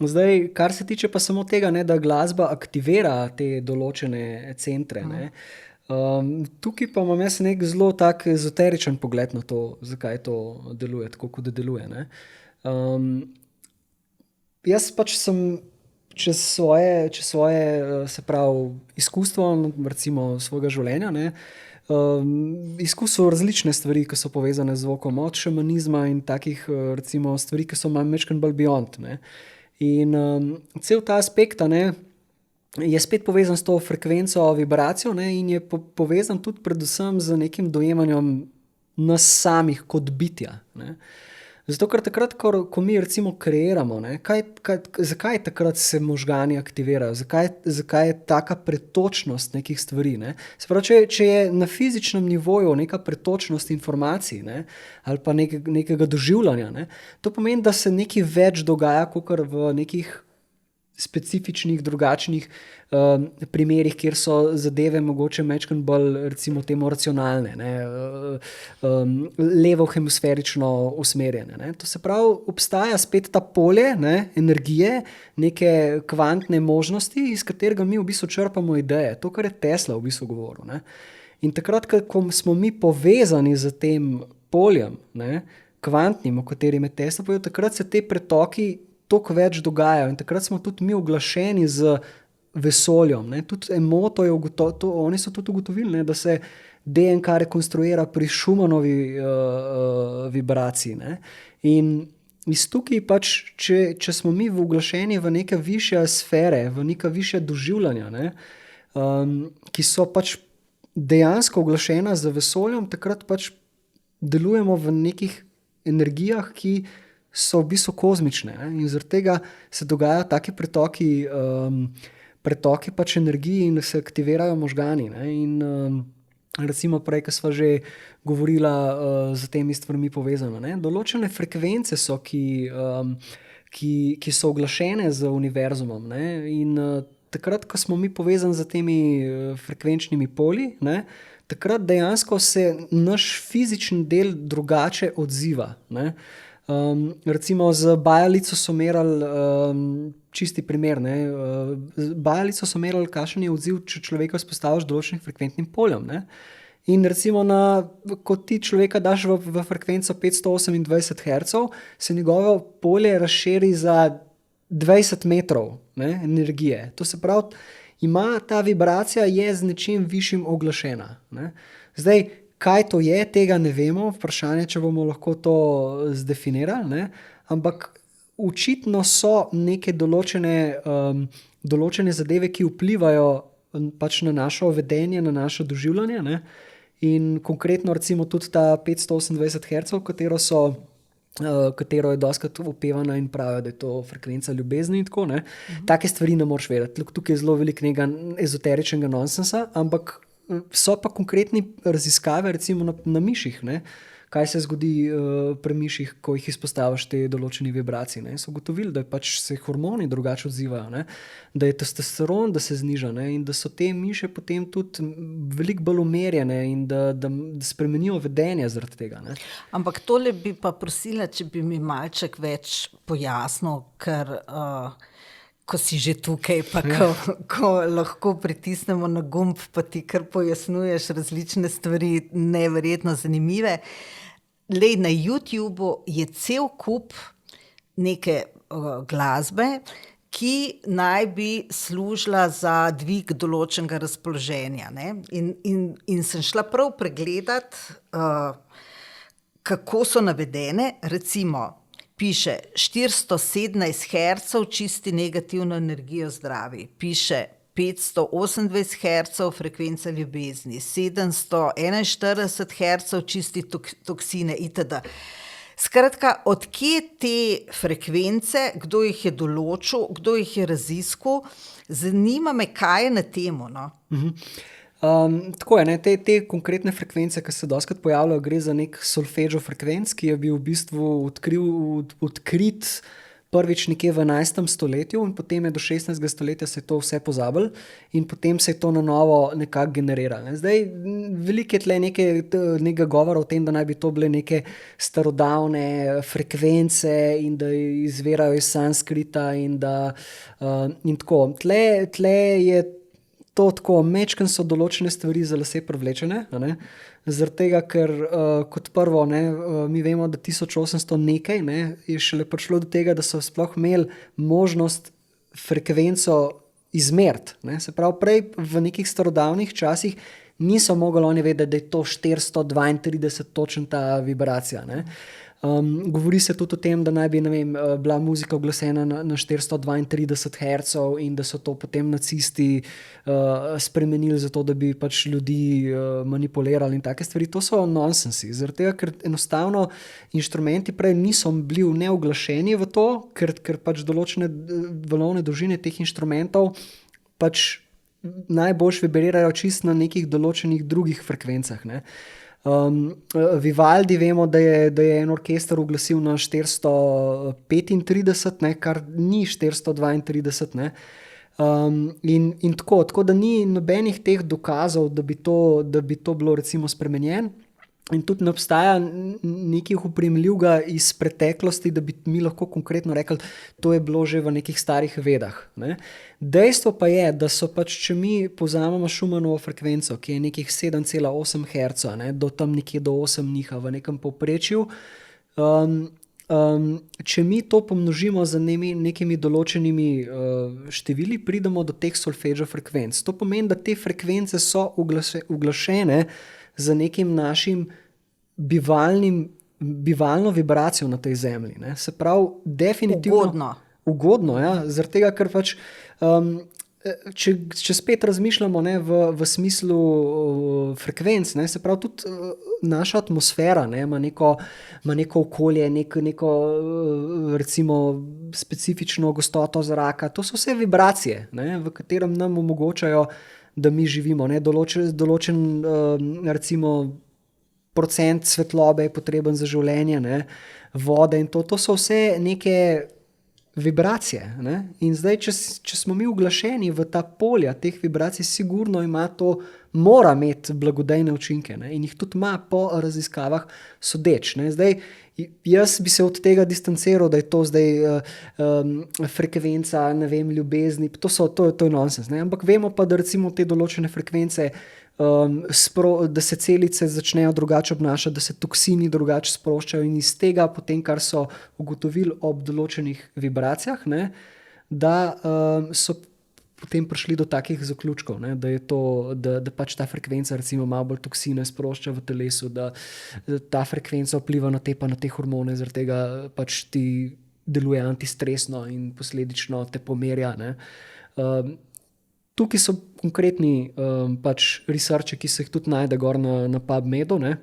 Zdaj, kar se tiče pa samo tega, ne, da glasba aktivira te določene centre, ne? Tukaj pa imam jaz nek zelo tak ezoteričen pogled na to, zakaj to deluje tako, kot deluje. Ne? Jaz pač sem čez svoje se pravi, izkustvo, recimo svojega življenja, ne, izkusil različne stvari, ki so povezane z zvokom, od šamanizma in takih recimo stvari, ki so malo bolj beyond. Ne. In cel ta aspekt, ne, je spet povezan s to frekvenco, vibracijo, ne, in je povezan tudi predvsem z nekim dojemanjem nas samih kot bitja. Ne. Zato, ker takrat, ko mi recimo kreiramo, ne, zakaj takrat se možgani aktivirajo, zakaj je taka pretočnost nekih stvari. Ne? Se pravi, če je na fizičnem nivoju neka pretočnost informacij, ne, ali pa nekega doživljanja, ne, to pomeni, da se nekaj več dogaja, kakor v nekih specifičnih, drugačnih primerih, kjer so zadeve mogoče majčkeno bolj, recimo temu, racionalne, ne, levo hemisferično usmerjene. Ne. To se pravi, obstaja spet ta polje, ne, energije, neke kvantne možnosti, iz katerega mi v bistvu črpamo ideje. To, kar je Tesla v bistvu govoril. Ne. In takrat, ko smo mi povezani z tem poljem, ne, kvantnim, o katerem je Tesla povedal, takrat se te pretoki toliko več dogajajo in takrat smo tudi mi oglašeni z vesoljem. Ne. Tudi Emoto oni so tudi ugotovili, ne, da se DNK rekonstruira pri Schumanovi vibraciji. Ne. In iz tukaj pač, če smo mi oglašeni v neke višje sfere, v neka višja doživljanja, ne, ki so pač dejansko oglašena z vesoljem, takrat pač delujemo v nekih energijah, ki so v bistvu kozmične. Ne? In zaradi tega se dogajajo taki pretoki pač energiji in se aktivirajo možgani. Ne? In recimo prej, ko sva že govorila z temi stvarmi povezano, ne? Določene frekvence so, ki so oglašene z univerzumom. Ne? In takrat, ko smo mi povezani z temi frekvenčnimi polji, ne? Takrat dejansko se naš fizični del drugače odziva. Ne? Recimo z bajalico so merali, čisti primer, bajalico so merali, kakšen je odziv, če človeka izpostaviš določenim frekventnim poljem. Ne? In recimo, ko ti človeka daš v frekvenco 528 Hz, se njegovo polje razširi za 20 metrov, ne, energije. To se pravi, ima ta vibracija je z nečim višjim oglašena. Ne. Zdaj, kaj to je, tega ne vemo, vprašanje, če bomo lahko to zdefinirali, ne? Ampak očitno so neke določene zadeve, ki vplivajo pač na naše vedenje, na naše doživljanje. Ne? In konkretno recimo tudi ta 528 Hz, katero je dostikrat opevana in pravijo, da je to frekvenca ljubezni in tako. Ne? Take stvari ne moreš vedeti. Tukaj je zelo veliko nekega ezoteričnega nonsensa, ampak so pa konkretni raziskave recimo na miših, ne? Kaj se zgodi pri miših, ko jih izpostaviš te določene vibracije. Ne? So ugotovili, da pač se hormoni drugače odzivajo, ne? Da je testosteron, da se zniža, ne? In da so te miše potem tudi veliko bolj umerjene in da spremenijo vedenje zaradi tega. Ne? Ampak tole bi pa prosila, če bi mi malček več pojasnil, ker ko si že tukaj, pa ko lahko pritisnemo na gumb, pa ti kar pojasnjuješ različne stvari, neverjetno zanimive. Lej, na YouTubu je cel kup neke glasbe, ki naj bi služila za dvig določenega razpoloženja. Ne? In sem šla prav pregledat, kako so navedene, recimo, piše 417 Hz čisti negativno energijo zdravi, piše 528 Hz frekvenca ljubezni, 741 Hz čisti toksine itd. Skratka, odkje te frekvence, kdo jih je določil, kdo jih je raziskal, zanima me, kaj je na temo. No? Tako je, ne? Te konkretne frekvence, ki se dostikrat pojavljajo, gre za nek solfeggio frekvenc, ki je bil v bistvu odkrit prvič nekje v 11. stoletju in potem je do 16. stoletja se to vse pozabilo in potem se je to na novo nekako generiralo. Ne? Zdaj, veliko je tle nekega govora o tem, da naj bi to bile neke starodavne frekvence in da izvirajo iz sanskrita in tako. Tle je to tako, mečken so določene stvari za lase privlečene, zaradi tega, ker kot prvo, ne, mi vemo, da 1800 nekaj, ne, je šele prišlo do tega, da so sploh imeli možnost frekvenco izmeriti. Ne. Se pravi, prej v nekih starodavnih časih niso mogli oni vedeti, da je to 432 točen ta vibracija. Ne. Govori se tudi o tem, da naj bi, ne vem, bila muzika uglašena na 432 Hz in da so to potem nacisti spremenili zato, da bi pač ljudi manipulirali in take stvari. To so nonsensi, zaradi tega, ker enostavno inštrumenti prej niso bili neuglašeni v to, ker pač določene valovne dolžine teh inštrumentov pač najbolj vibrirajo čisto na nekih določenih drugih frekvencah, ne. Vivaldi vemo, da je en orkester uglasil na 435, ne, kar ni 432, ne. In tako da ni nobenih teh dokazov, da bi to bilo recimo spremenjeno. In tudi ne obstaja nekih oprijemljivega iz preteklosti, da bi mi lahko konkretno rekli, to je bilo že v nekih starih vedah, ne. Dejstvo pa je, da so pač, če mi povzamemo Schumannovo frekvenco, ki je nekih 7,8 Hz, ne, do tam nekje do 8 niha v nekem povprečju, če mi to pomnožimo z nekimi določenimi števili, pridemo do teh solfeggio frekvenc. To pomeni, da te frekvence so uglašene z nekim našim bivalno vibracijo na tej zemlji, ne. Se pravi, definitivno ugodno, ja, zaradi tega, ker pač če spet razmišljamo, ne, v smislu frekvenc, ne, se pravi, tudi naša atmosfera, ne, ima neko okolje, neko recimo specifično gostoto zraka, to so vse vibracije, ne, v katerem nam omogočajo, da mi živimo, ne, določen recimo procent svetlobe je potreben za življenje, ne, vode in to so vse neke vibracije, ne. In zdaj, če smo mi uglašeni v ta polja teh vibracij, sigurno mora imeti blagodejne učinke, ne, in jih tudi ima po raziskavah sodeč, ne. Zdaj, jaz bi se od tega distanciral, da je to zdaj frekvenca, ne vem, ljubezni, to je nonsens, ne, ampak vemo pa, da recimo te določene frekvence, da se celice začnejo drugače obnašati, da se toksini drugače sproščajo in iz tega potem, kar so ugotovili ob določenih vibracijah, ne, da so potem prišli do takih zaključkov, ne, da je to, da pač ta frekvenca recimo malo bolj toksine sprošča v telesu, da ta frekvenca vpliva na te hormone, zaradi tega pač ti deluje antistresno in posledično te pomerja, ne. Tukaj so konkretni pač researchi, ki se jih tudi najde gor na PubMedu, ne,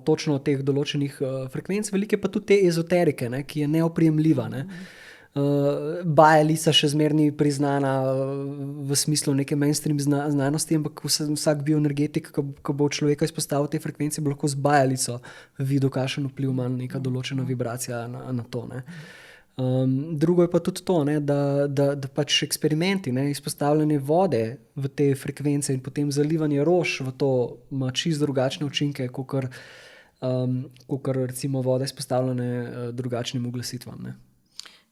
točno o teh določenih frekvenc, veliko je pa tudi te ezoterike, ne, ki je neoprijemljiva, ne. Bajalica še zmeraj ni priznana v smislu neke mainstream znanosti, ampak vsak bioenergetik, ko bo človeka izpostavil te frekvence, bo lahko z bajalico videl, kakšen vpliv ima neka določena vibracija na to, ne. Drugo je pa tudi to, ne, da pač eksperimenti, ne, izpostavljanje vode v te frekvence in potem zalivanje rož v to ima čisto drugačne učinke, kakor recimo voda izpostavljene drugačnim uglasitvam, ne.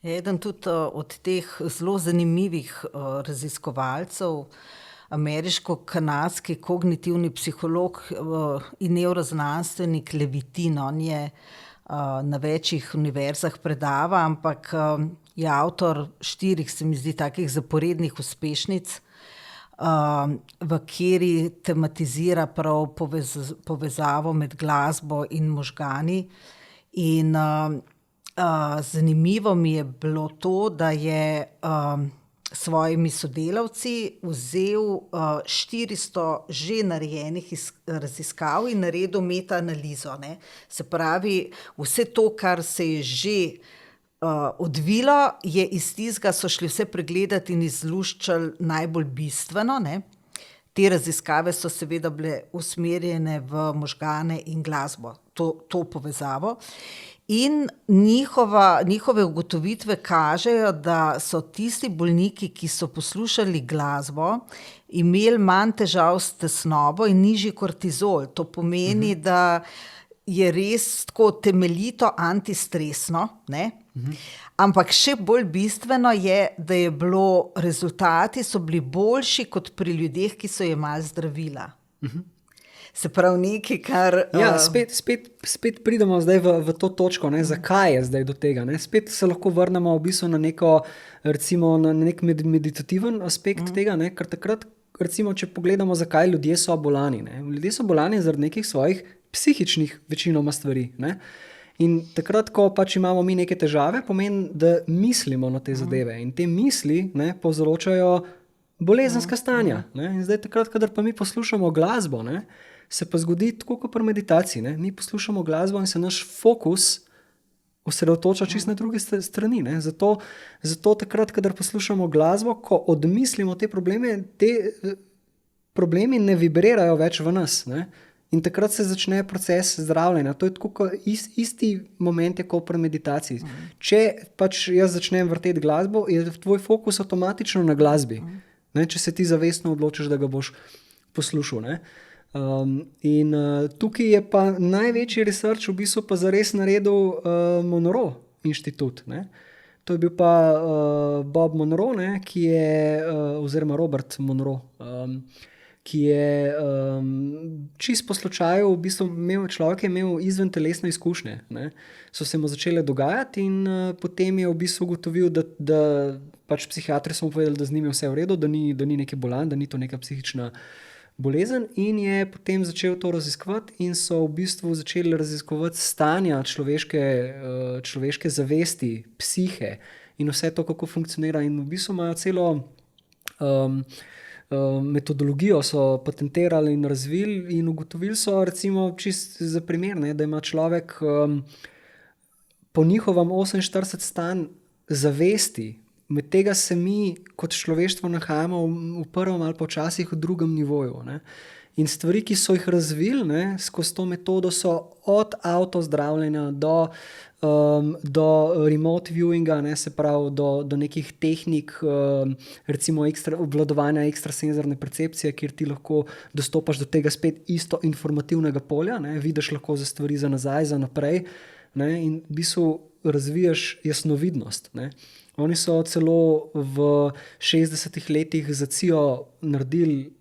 Eden tudi od teh zelo zanimivih raziskovalcev, ameriško-kanadski kognitivni psiholog in nevroznanstvenik Levitin, on je na večjih univerzah predava, ampak je avtor 4, se mi zdi, takih zaporednih uspešnic, v kateri tematizira prav povezavo med glasbo in možgani. In zanimivo mi je bilo to, da je svojimi sodelavci vzel 400 že narejenih raziskav in naredil metaanalizo, ne. Se pravi, vse to, kar se je že odvilo, je iz tistega so šli vse pregledati in izluščili najbolj bistveno, ne. Te raziskave so seveda bile usmerjene v možgane in glasbo, to povezavo. In njihove ugotovitve kažejo, da so tisti bolniki, ki so poslušali glasbo, imeli manj težav s tesnobo in nižji kortizol. To pomeni, da je res tako temeljito antistresno, ne? Ampak še bolj bistveno je, da rezultati so bili boljši kot pri ljudeh, ki so jemali zdravila. Se pravi nekaj, kar... Ja, spet pridemo zdaj v to točko, ne, zakaj je zdaj do tega, ne. Spet se lahko vrnemo v bistvu na neko, recimo na nek meditativen aspekt tega, ne, ker takrat, recimo, če pogledamo, zakaj ljudje so bolani, ne. Ljudje so bolani zaradi nekih svojih psihičnih večinoma stvari, ne. In takrat, ko pač imamo mi neke težave, pomeni, da mislimo na te zadeve in te misli, ne, povzročajo bolezenska stanja. Ne. In zdaj takrat, kadar pa mi poslušamo glasbo, ne, se pa zgodi tako kot pri meditaciji. Ne. Mi poslušamo glasbo in se naš fokus osredotoča čisto na druge strani. Ne. Zato takrat, kadar poslušamo glasbo, ko odmislimo te problemi ne vibrirajo več v nas. Ne. In takrat se začne proces zdravljenja. To je tako kot isti moment je kot pri meditaciji. Če pač jaz začnem vrteti glasbo, je tvoj fokus avtomatično na glasbi. Ne, če se ti zavestno odločiš, da ga boš poslušal. Ne. Tukaj je pa največji research v bistvu pa zares naredil Monroe inštitut. Ne. To je bil pa Bob Monroe, ne, ki je, oziroma Robert Monroe, ki je čist po slučaju v bistvu človek je imel izventelesne izkušnje. Ne. So se mu začele dogajati in potem je v bistvu ugotovil, da pač psihiatri so mu povedali, da z njim je vse v redu, da ni neki bolan, da ni to neka psihična bolezen in je potem začel to raziskovati in so v bistvu začeli raziskovati stanja človeške zavesti, psihe in vse to, kako funkcionira in v bistvu imajo celo metodologijo so patentirali in razvili in ugotovili so, recimo, čist za primer, ne, da ima človek po njihovem 48 stanj zavesti, med tega se mi kot človeštvo nahajamo v prvem ali pa včasih v drugem nivoju. Ne. In stvari, ki so jih razvili, ne, skozi to metodo so od avtozdravljenja do remote viewinga, ne, se pravi do nekih tehnik, recimo obvladovanja ekstrasenzorne percepcije, kjer ti lahko dostopaš do tega spet isto informativnega polja, ne, vidiš lahko za stvari za nazaj, za naprej, ne, in v bistvu razvijaš jasnovidnost. Ne. Oni so celo v 60 letih za CIA naredili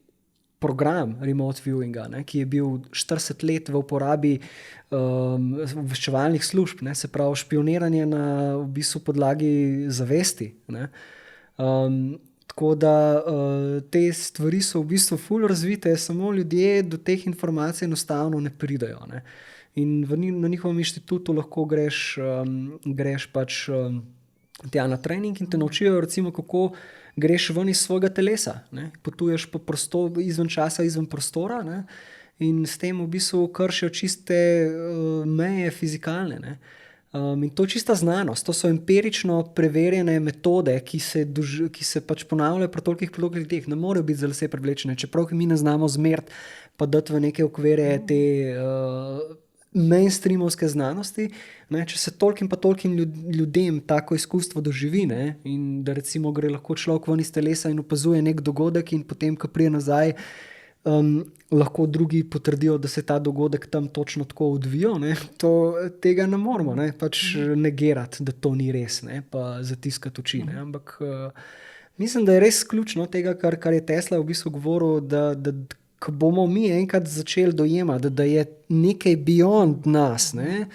program remote viewinga, ne, ki je bil 40 let v uporabi obveščevalnih služb, ne, se pravi špioniranje na v bistvu podlagi zavesti. Ne. Tako da te stvari so v bistvu ful razvite, samo ljudje do teh informacij enostavno ne pridejo. Ne. In na njihovem inštitutu lahko greš pač tja na trening in te naučijo, recimo, kako greš ven iz svojega telesa, ne? Potuješ po prostoru, izven časa, izven prostora, ne? In s tem v bistvu kršijo čiste meje fizikalne. Ne? In to je čista znanost, to so empirično preverjene metode, ki se pač ponavljajo pri tolikih ljudeh, ne morejo biti za lase privlečene, čeprav mi ne znamo zmeriti pa dati v neke okvire te mainstreamovske znanosti, ne, če se tolikim ljudem tako izkustvo doživi, ne, in da recimo gre lahko človek ven iz telesa in opazuje nek dogodek in potem, ko prije nazaj, lahko drugi potrdijo, da se ta dogodek tam točno tako odvijal, ne, tega ne moramo, ne, pač negirati, da to ni res, ne, pa zatiskati oči, ne, ampak mislim, da je res ključno tega, kar je Tesla v bistvu govoril, da ko bomo mi enkrat začeli dojemati, da je nekaj beyond nas, ne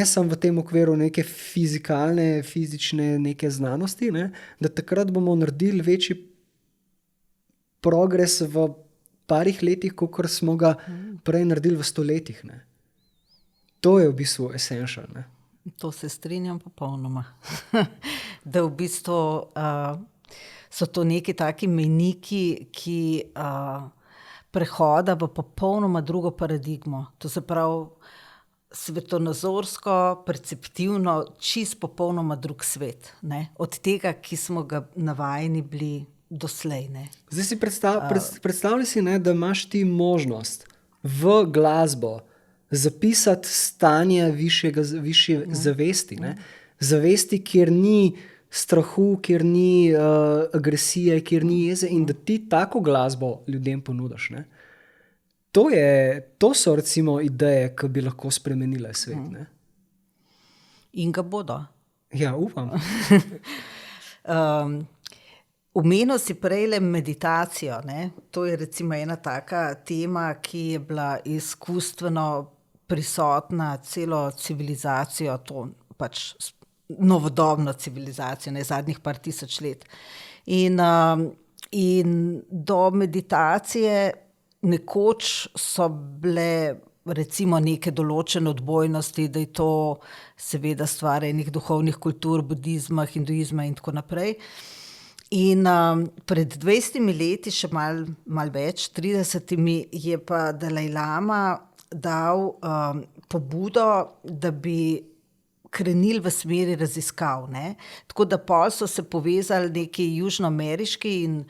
samo v tem okviru neke fizične neke znanosti, ne, da takrat bomo naredili večji progres v parih letih, kakor smo ga prej naredili v stoletjih. Ne. To je v bistvu essential. Ne. To se strinjam popolnoma. Da v bistvu so to neki taki mejniki, ki prehoda v popolnoma drugo paradigmo. To se pravi svetonazorsko, perceptivno, čist popolnoma drug svet. Ne? Od tega, ki smo ga navajeni bili doslej. Ne? Zdaj si predstavljaj si, ne, da imaš ti možnost v glasbo zapisati stanje višje zavesti. Ne? Zavesti, kjer ni strahu, kjer ni agresije, kjer ni jeze in da ti tako glasbo ljudem ponudiš. Ne? To so recimo ideje, ki bi lahko spremenile svet. Ne? In ga bodo. Ja, upam. Omenil si prejle meditacijo. Ne? To je recimo ena taka tema, ki je bila izkustveno prisotna celo civilizacijo, to pač novodobno civilizacijo, ne, zadnjih par tisoč let. In do meditacije nekoč so bile recimo neke določene odbojnosti, da je to seveda stvar enih duhovnih kultur, budizma, hinduizma in tako naprej. In pred 20 leti, še mal več, 30, je pa Dalaj Lama dal pobudo, da bi krenili v smeri raziskav, ne. Tako da pol so se povezali neki južnoameriški in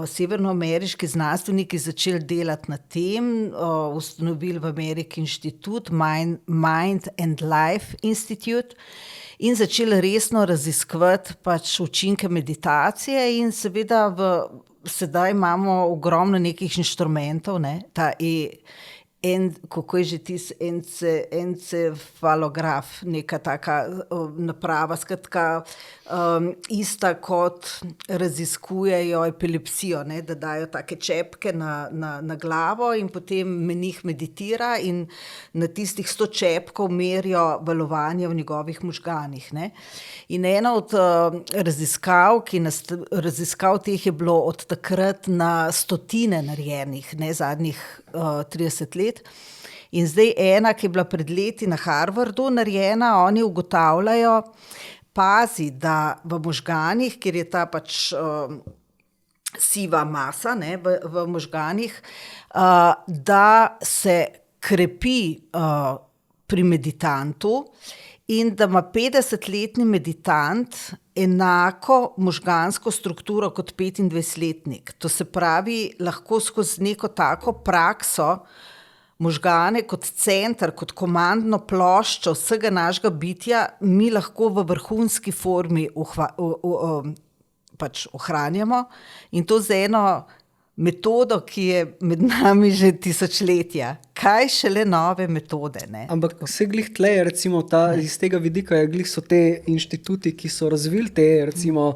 severnoameriški znanstveniki začeli delati na tem, ustanovili v Ameriki inštitut Mind and Life Institute in začeli resno raziskovati pač učinke meditacije in seveda sedaj imamo ogromno nekih inštrumentov, ne, kako je že encefalograf, neka taka naprava, skratka, ista kot raziskujejo epilepsijo, ne, da dajo take čepke na glavo in potem menih meditira in na tistih 100 čepkov merijo valovanje v njegovih možganih, ne. In ena od raziskav teh je bilo od takrat na stotine narejenih, ne, zadnjih 30 let. In zdaj ena, ki je bila pred leti na Harvardu narejena, oni ugotavljajo, pazi, da v možganih, kjer je ta pač siva masa, ne, v možganih, da se krepi pri meditantu in da ima 50-letni meditant enako možgansko strukturo kot 25-letnik. To se pravi, lahko skozi neko tako prakso možgane kot center, kot komandno ploščo vsega našega bitja mi lahko v vrhunski formi pač ohranjamo in to z eno metodo, ki je med nami že tisočletja. Kaj šele nove metode, ne? Ampak vse glih tle, recimo iz tega vidika so te inštituti, ki so razvili te recimo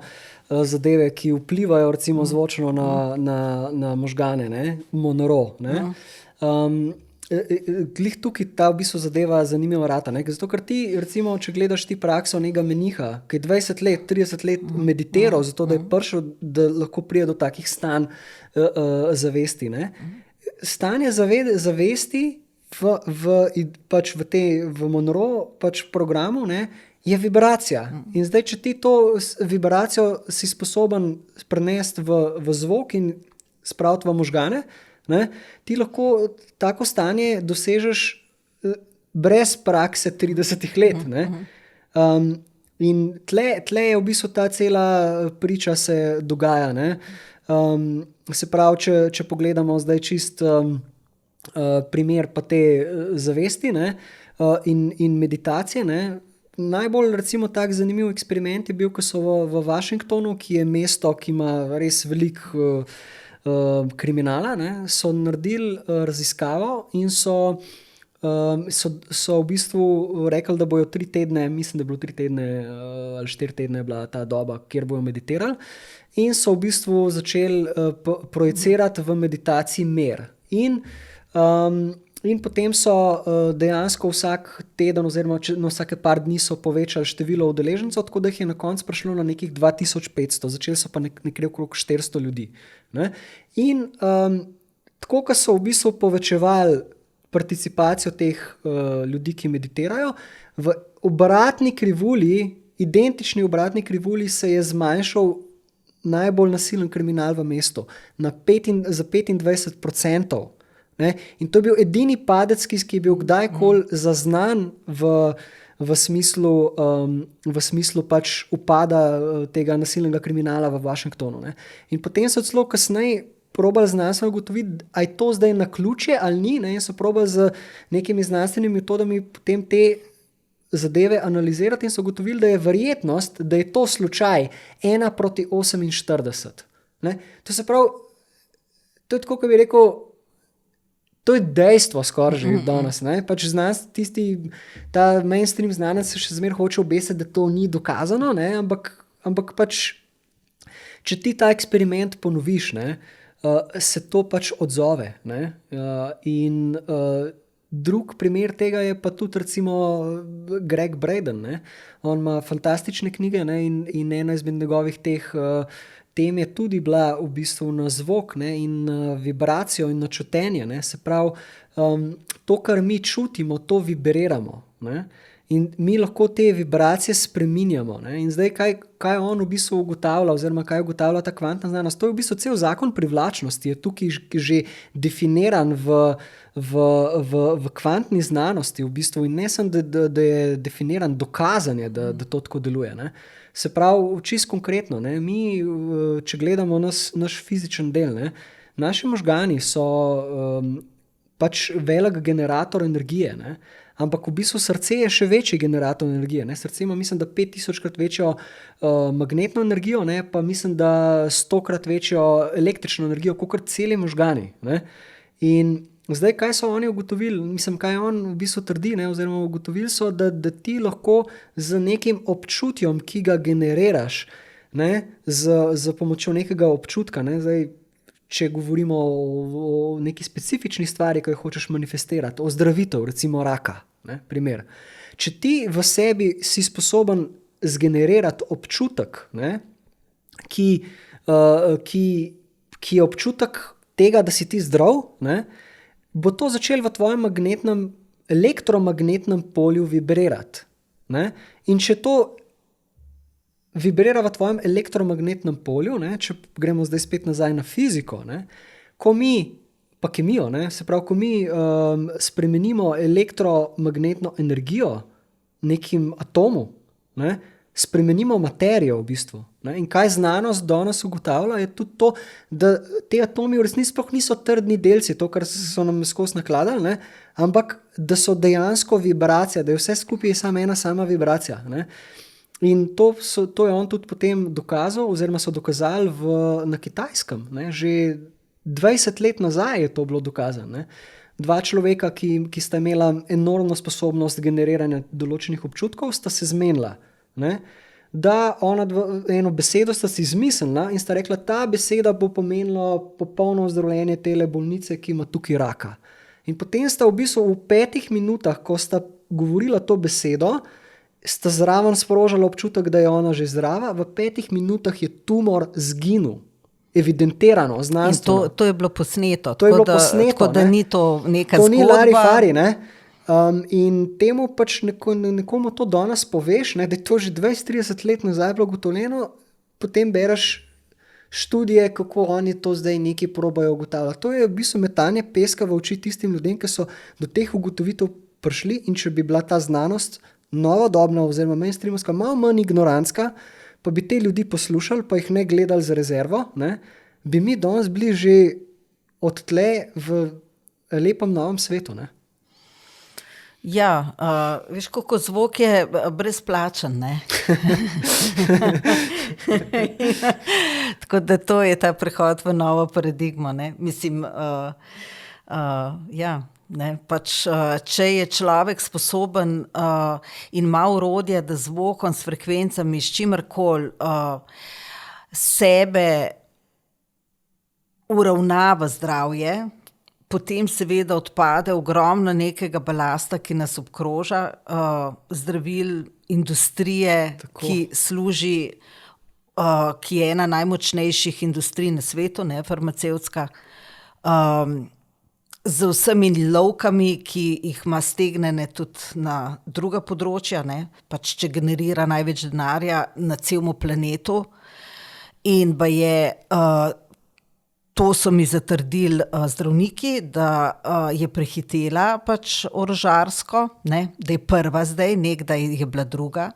zadeve, ki vplivajo recimo zvočno na možgane, ne? Monro, ne? Glih tukaj ta v bistvu zadeva zanimiva rata, ne? Zato, ker ti, recimo, če gledaš ti prakso nekega meniha, ki je 20 let, 30 let meditiral, zato da je prišel, da lahko pride do takih stanj zavesti, ne? Stanje zavesti v Monro pač programu, ne, je vibracija. In zdaj, če ti to vibracijo si sposoben prenesti v zvok in spraviti v možgane, ne, ti lahko tako stanje dosežeš brez prakse 30 let. Ne. In tle je v bistvu ta cela priča se dogaja. Ne. Se pravi, če pogledamo zdaj čist primer pa te zavesti, ne, in meditacije, ne. Najbolj recimo tak zanimiv eksperiment je bil, ko so v Washingtonu, ki je mesto, ki ima res veliko kriminala, ne, so naredili raziskavo in so v bistvu rekli, da bojo 3 tedne, mislim, da je bilo 3 tedne ali 4 tedne bila ta doba, kjer bojo meditirali in so v bistvu začeli projicirati v meditaciji mer. In potem so dejansko vsak teden oziroma na vsake par dni so povečali število udeležencev, tako da jih je na koncu prišlo na nekih 2500, začeli so pa nekje okrog 400 ljudi. Ne? In tako, ko so v bistvu povečevali participacijo teh ljudi, ki meditirajo, v obratni krivulji, identični obratni krivulji se je zmanjšal najbolj nasilen kriminal v mestu za 25%. Ne? In to je bil edini padec, ki je bil kdajkoli zaznan v smislu pač upada tega nasilnega kriminala v Washingtonu. Ne? In potem so celo kasneje probali znanstveno ugotoviti, a je to zdaj naključje ali ni, ne? In so probali z nekimi znanstvenimi metodami potem te zadeve analizirati in so ugotovili, da je verjetnost, da je to slučaj 1:48. Ne? To se pravi, to je tako, kot bi rekel, to je dejstvo skoraj že danes. Pač ta mainstream znanec se še zmeraj hoče obesiti, da to ni dokazano, ne? Ampak pač, če ti ta eksperiment ponoviš, ne, se to pač odzove. Ne? In drug primer tega je pa tudi recimo Greg Braden. Ne? On ima fantastične knjige, ne? In ena izmed njegovih tem je tudi bila v bistvu na zvok, ne, in na vibracijo in na čutenje. Ne. Se pravi, to, kar mi čutimo, to vibriramo. Ne. In mi lahko te vibracije spreminjamo. Ne. In zdaj, kaj on v bistvu ugotavlja, oziroma kaj ugotavlja ta kvantna znanost, to je v bistvu cel zakon privlačnosti, je tukaj že definiran v kvantni znanosti, v bistvu, in ne samo, da je definiran, dokazan je, da to tako deluje. Ne. Se pravi, čisto konkretno, ne, mi, če gledamo naš fizičen del, ne, naši možgani so pač velik generator energije, ne, ampak v bistvu srce je še večji generator energije. Ne. Srce ima, mislim, da 5000-krat večjo magnetno energijo, ne, pa mislim, da 100-krat večjo električno energijo, kakor celi možgani. Ne. In zdaj, kaj so oni ugotovili, mislim, kaj on v bistvu trdi, ne, oziroma ugotovili so, da ti lahko z nekim občutjem, ki ga generiraš, ne, z pomočjo nekega občutka, ne, zdaj, če govorimo o neki specifični stvari, ki jo hočeš manifestirati, o zdravitev, recimo raka, ne, primer. Če ti v sebi si sposoben zgenerirati občutek, ne, ki je občutek tega, da si ti zdrav, ne, bo to začelo v tvojem elektromagnetnem polju vibrirati. Ne. In če to vibrira v tvojem elektromagnetnem polju, ne, če gremo zdaj spet nazaj na fiziko, ne, ko mi, pa kemijo, ne, se pravi, ko mi spremenimo elektromagnetno energijo nekim atomu, ne, spremenimo materijo v bistvu. Ne, in kaj znanost danes ugotavlja, je tudi to, da te atomi v resnici sploh niso trdni delci, to, kar so nam skozi nakladali, ne, ampak da so dejansko vibracija, da je vse skupaj samo ena sama vibracija. Ne. In to je on tudi potem dokazal, oziroma so dokazali na Kitajskem. Ne. Že 20 let nazaj je to bilo dokazano. Ne. Dva človeka, ki sta imela enormno sposobnost generiranja določenih občutkov, sta se zmenila. Ne. Da eno besedo sta si izmislila in sta rekla, ta beseda bo pomenila popolno ozdravljenje tele bolnice, ki ima tukaj raka. In potem sta v bistvu v 5 minutah, ko sta govorila to besedo, sta zraven sprožila občutek, da je ona že zdrava, v 5 minutah je tumor zginil. Evidentirano, znanstveno. In to je bilo posneto. To je bilo posneto. Tako da ni to neka zgodba. To ni larifari, ne. In temu pač nekomu to danes poveš, ne, da je to že 20-30 let nazaj bilo ugotovljeno, potem bereš študije, kako oni to zdaj neki probajo ugotavljati. To je v bistvu metanje peska v oči tistim ljudem, ki so do teh ugotovitev prišli, in če bi bila ta znanost novodobna oziroma mainstreamovska, malo manj ignorantska, pa bi te ljudi poslušali, pa jih ne gledali z rezervo, ne, bi mi danes bili že odtle v lepem novem svetu. Ne. Ja, veš, kako zvok je brezplačen, ne? Tako da to je ta prehod v novo paradigmo, ne? Mislim, ja, ne, pač, če je človek sposoben in ima orodje, da zvokom, s frekvencami, s čimerkoli sebe uravnava zdravje, potem seveda odpade ogromno nekega balasta, ki nas obkroža, zdravil, industrije, tako, ki služi, ki je ena najmočnejših industrij na svetu, ne, farmacevtska, z vsemi lovkami, ki jih ima stegnene tudi na druga področja, ne, pač če generira največ denarja na celem planetu. In baje, to so mi zatrdili zdravniki, da je prehitela pač orožarsko, ne, da je prva zdaj, nekdaj je bila druga.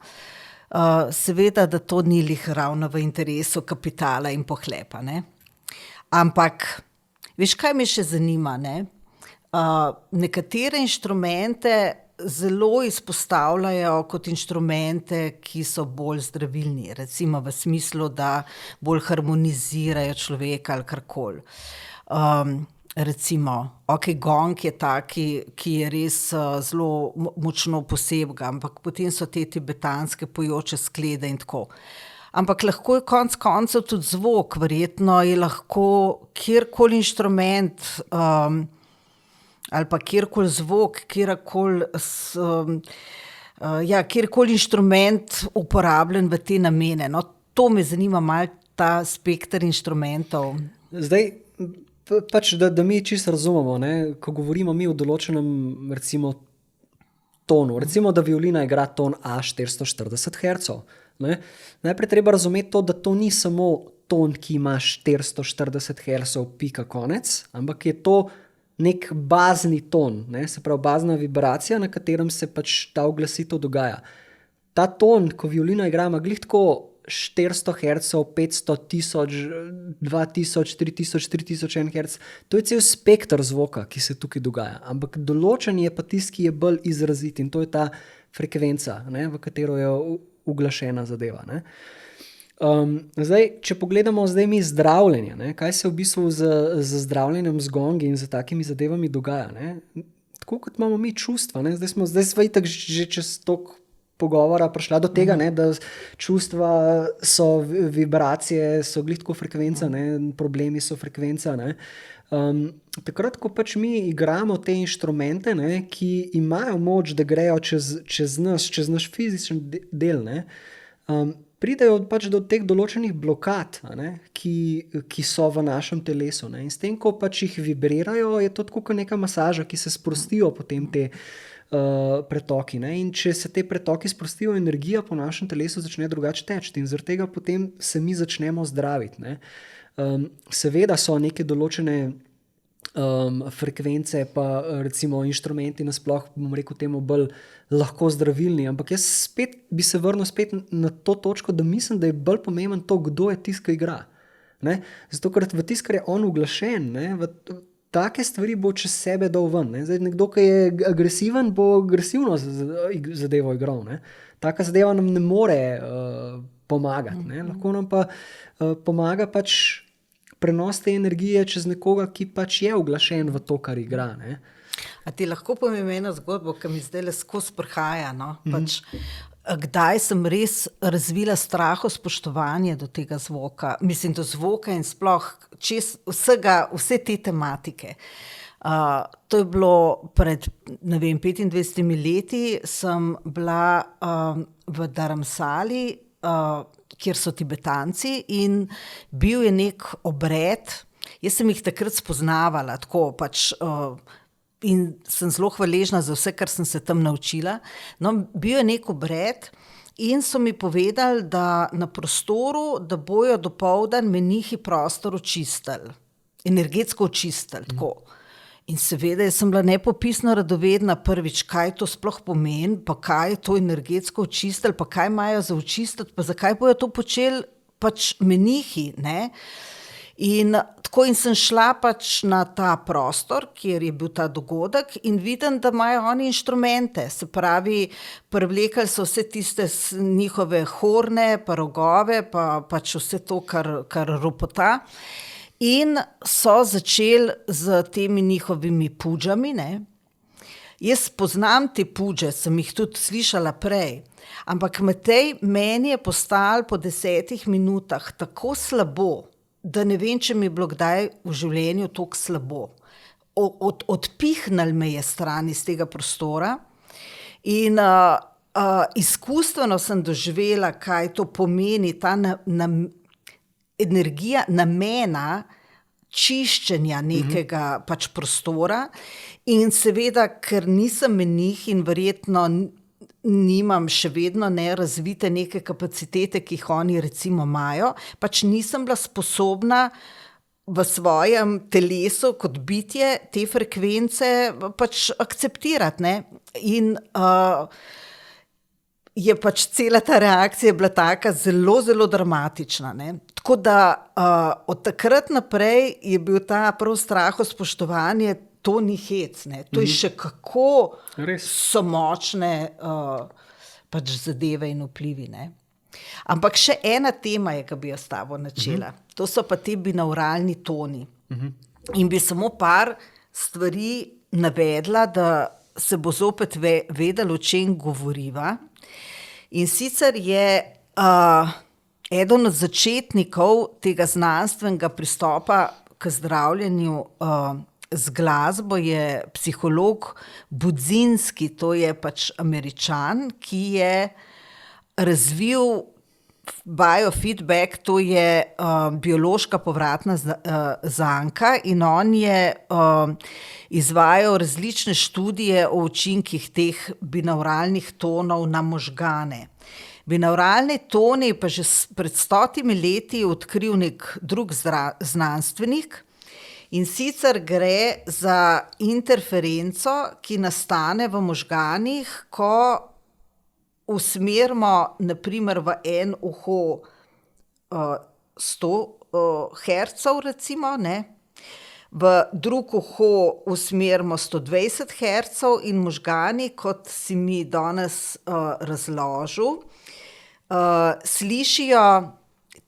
Seveda, da to ni lih ravno v interesu kapitala in pohlepa, ne. Ampak, veš, kaj me še zanima, ne? Nekatere inštrumente zelo izpostavljajo kot inštrumente, ki so bolj zdravilni, recimo v smislu, da bolj harmonizirajo človeka ali karkoli. Recimo, gong je taki, ki je res zelo močno posebga, ampak potem so te tibetanske pojoče sklede in tako. Ampak lahko je konec koncev tudi zvok, verjetno je lahko kjerkoli inštrument, ali pa kjerkoli zvok, kjerkoli inštrument uporabljen v te namene. No, to me zanima malo ta spekter inštrumentov. Zdaj, pač, da mi čisto razumemo, ne? Ko govorimo mi o določenem, recimo, tonu, recimo, da violina igra ton A 440 Hz. Najprej treba razumeti to, da to ni samo ton, ki ima 440 Hz, pika konec, ampak je to nek bazni ton, ne? Se pravi bazna vibracija, na katerem se pač ta oglasitev dogaja. Ta ton, ko violina igra, ima glih tako 400 Hz, 500, 1000, 2000, 3000, 3001 Hz. To je cel spekter zvoka, ki se tukaj dogaja. Ampak določen je pa tisti, ki je bolj izrazit in to je ta frekvenca, ne, v katero je uglašena zadeva. Ne. Zdaj, če pogledamo zdaj mi zdravljenje, ne, kaj se v bistvu z zdravljenjem z gongi in z takimi zadevami dogaja. Ne. Tako kot imamo mi čustva, ne. Zdaj smo itak že čez toliko pogovora prišla do tega, ne, da čustva so vibracije, so glih tako frekvenca, ne, problemi so frekvenca. Ne. Takrat, ko pač mi igramo te inštrumente, ne, ki imajo moč, da grejo čez naš fizičen del, ne, pridejo pač do teh določenih blokad, ne, ki so v našem telesu. Ne. In s tem, ko pač jih vibrirajo, je to tako kot neka masaža, ki se sprostijo potem te pretoki. Ne. In če se te pretoki sprostijo, energija po našem telesu začne drugače teči in zaradi tega potem se mi začnemo zdraviti. Ne. Seveda so neke določene frekvence pa recimo inštrumenti nasploh, bom rekel temu, bolj lahko zdravilni, ampak jaz spet bi se vrnil spet na to točko, da mislim, da je bolj pomemben to, kdo je tisti, ki igra. Ne? Zato, ker v tisti, ker je on uglašen, ne, v take stvari bo čez sebe dal ven. Ne? Zdaj, nekdo, ki je agresiven, bo agresivno zadevo igral. Ne? Taka zadeva nam ne more pomagati. Ne? Lahko nam pa pomaga pač prenos te energije čez nekoga, ki pač je uglašen v to, kar igra. Ne? A ti lahko povem eno zgodbo, ki mi zdaj skozi prihaja, no? Pač, kdaj sem res razvila spoštovanje do tega zvoka, mislim do zvoka in sploh vse te tematike. To je bilo pred 25 leti, sem bila v Dharamsali, kjer so Tibetanci in bil je nek obred. Jaz sem jih takrat spoznavala, tako pač in sem zelo hvaležna za vse, kar sem se tam naučila. No, bil je nek obred in so mi povedali, da na prostoru, da bojo dopoldan menihi prostor očistili, energetsko očistili, tako. In seveda, jaz sem bila nepopisno radovedna prvič, kaj to sploh pomeni, pa kaj je to energetsko očistili, pa kaj imajo za očistiti, pa zakaj bojo to počeli pač menihi, ne? In tako in sem šla pač na ta prostor, kjer je bil ta dogodek in vidim, da imajo oni inštrumente, se pravi, privlekli so vse tiste njihove horne, pa rogove, pa pač vse to, kar ropota. In so začeli z temi njihovimi pudžami, ne. Jaz poznam te pudže, sem jih tudi slišala prej, ampak meni je postalo po 10 minutah tako slabo, da ne vem, če mi je bilo kdaj v življenju toliko slabo. Odpihnilo me je stran iz tega prostora in izkustveno sem doživela, kaj to pomeni, ta energija namena čiščenja nekega pač prostora in seveda, ker nisem menih in verjetno nimam še vedno razvite neke kapacitete, ki jih oni recimo imajo, pač nisem bila sposobna v svojem telesu kot bitje te frekvence pač akceptirati, ne. In je pač cela ta reakcija bila taka zelo, zelo dramatična, ne. Tako da od takrat naprej je bil ta prav strahospoštovanje, to ni hec, ne. To je še kako so močne pač zadeve in vplivi, ne. Ampak še ena tema je, ki bi jo s tabo načela. To so pa ti binauralni toni. In bi samo par stvari navedla, da se bo zopet vedelo, o čem govoriva. In sicer je eden od začetnikov tega znanstvenega pristopa k zdravljenju z glasbo je psiholog Budzinski, to je pač Američan, ki je razvil biofeedback, to je biološka povratna zanka in on je izvajal različne študije o učinkih teh binauralnih tonov na možgane. Binauralni toni pa že pred 100 leti odkril nek drug znanstvenik, in sicer gre za interferenco, ki nastane v možganih, ko usmerimo naprimer v en uho 100 hercev recimo, ne? V drug uho usmerimo 120 hercev in možgani, kot si mi danes razložil, slišijo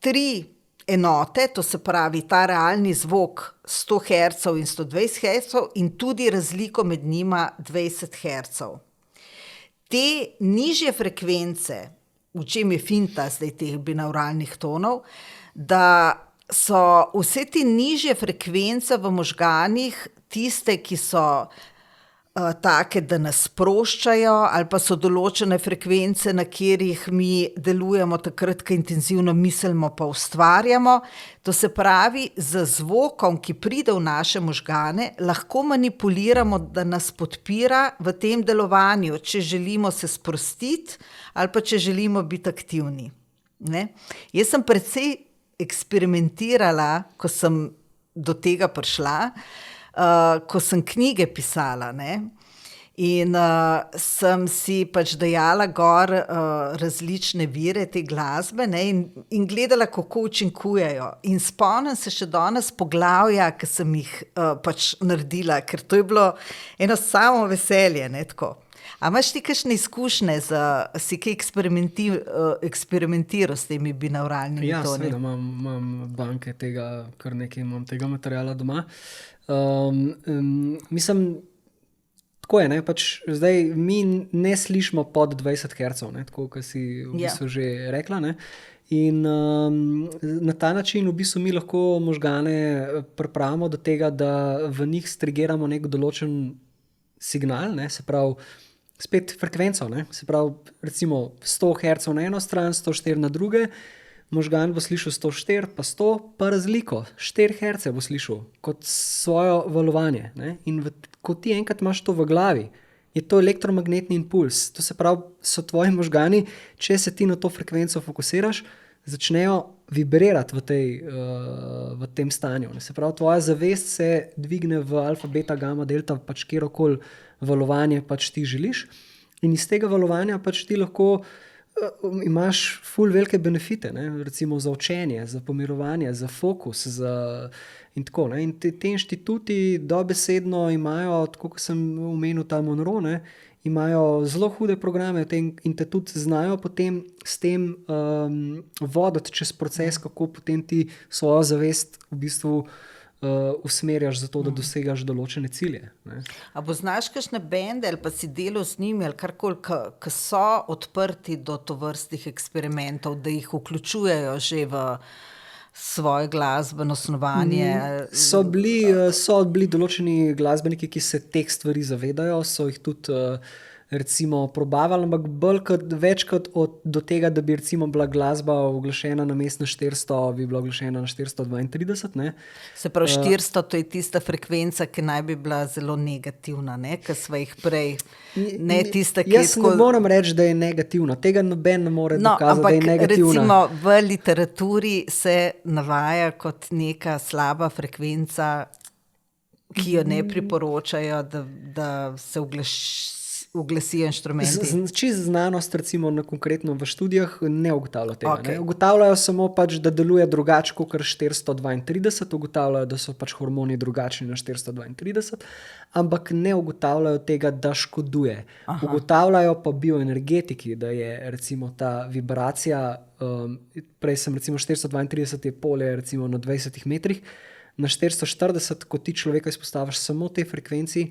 3 enote, to se pravi ta realni zvok 100 hercev in 120 hercev in tudi razliko med njima 20 hercev. Te nižje frekvence, v čem je finta zdaj teh binauralnih tonov, da so vse te nižje frekvence v možganih tiste, ki so take, da nas sproščajo, ali pa so določene frekvence, na katerih mi delujemo takrat, ko intenzivno mislimo pa ustvarjamo. To se pravi, z zvokom, ki pride v naše možgane, lahko manipuliramo, da nas podpira v tem delovanju, če želimo se sprostiti ali pa če želimo biti aktivni. Ne? Jaz sem precej eksperimentirala, ko sem do tega prišla, ko sem knjige pisala, ne? In sem si pač dajala gor različne vire te glasbe, ne? In gledala, kako učinkujejo. In spomnim se še danes poglavja, ki sem jih pač naredila, ker to je bilo eno samo veselje, ne, tako. A imaš ti kakšne izkušnje, si kaj eksperimentiral s temi binauralnimi toni? Ja, seveda, imam banke tega, kar nekaj imam tega materiala doma. Mislim, tako je, ne, pač zdaj mi ne slišimo pod 20 hercev, ne, tako, kot si v bistvu že rekla, ne. In na ta način v bistvu mi lahko možgane pripravimo do tega, da v njih strigiramo nek določen signal, ne, se pravi, spet frekvenco, ne? Se pravi, recimo 100 hercev na eno stran, 104 na druge, možgan bo slišal 104, pa 100, pa razliko, 4 herce bo slišal kot svoje valovanje. Ne? In ko ti enkrat imaš to v glavi, je to elektromagnetni impuls. To se pravi, so tvoji možgani, če se ti na to frekvenco fokusiraš, začnejo vibrirati v tem stanju. Ne? Se pravi, tvoja zavest se dvigne v alfa, beta, gamma, delta, pač kjerokoli valovanje pač ti želiš. In iz tega valovanja pač ti lahko imaš ful velike benefite, ne? Recimo za učenje, za pomirovanje, za fokus, in tako. Ne? In te inštituti dobesedno imajo, tako kot sem omenil ta Monroe, ne? Imajo zelo hude programe in te tudi znajo potem s tem voditi čez proces, kako potem ti svojo zavest v bistvu usmerjaš za to, da dosegaš določene cilje. Ne? A poznaš kakšne bende ali pa si delal z njimi ali karkoli, ki so odprti do tovrstnih eksperimentov, da jih vključujejo že v svoje glasbeno snovanje? So bili določeni glasbeniki, ki se teh stvari zavedajo, so jih tudi recimo probavali, ampak večkrat do tega, da bi recimo bila glasba uglašena namesto na 400, bi bila uglašena na 432. Ne? Se pravi, 400, to je tista frekvenca, ki naj bi bila zelo negativna, ne? Ker sva jih prej, ne tista, ki jaz ne moram reči, da je negativna. Tega noben ne more dokazati, da je negativna. Recimo v literaturi se navaja kot neka slaba frekvenca, ki jo ne priporočajo, da se uglasijo inštrumenti. Čisto znanost, recimo konkretno v študijah, ne ugotavlja tega. Okay. Ne? Ugotavljajo samo pač, da deluje drugače kot 432, ugotavljajo, da so pač hormoni drugačni na 432, ampak ne ugotavljajo tega, da škoduje. Aha. Ugotavljajo pa bioenergetiki, da je recimo ta vibracija, prej sem recimo 432 je polje recimo na 20 metrih, na 440, ko ti človeka izpostaviš samo tej frekvenci,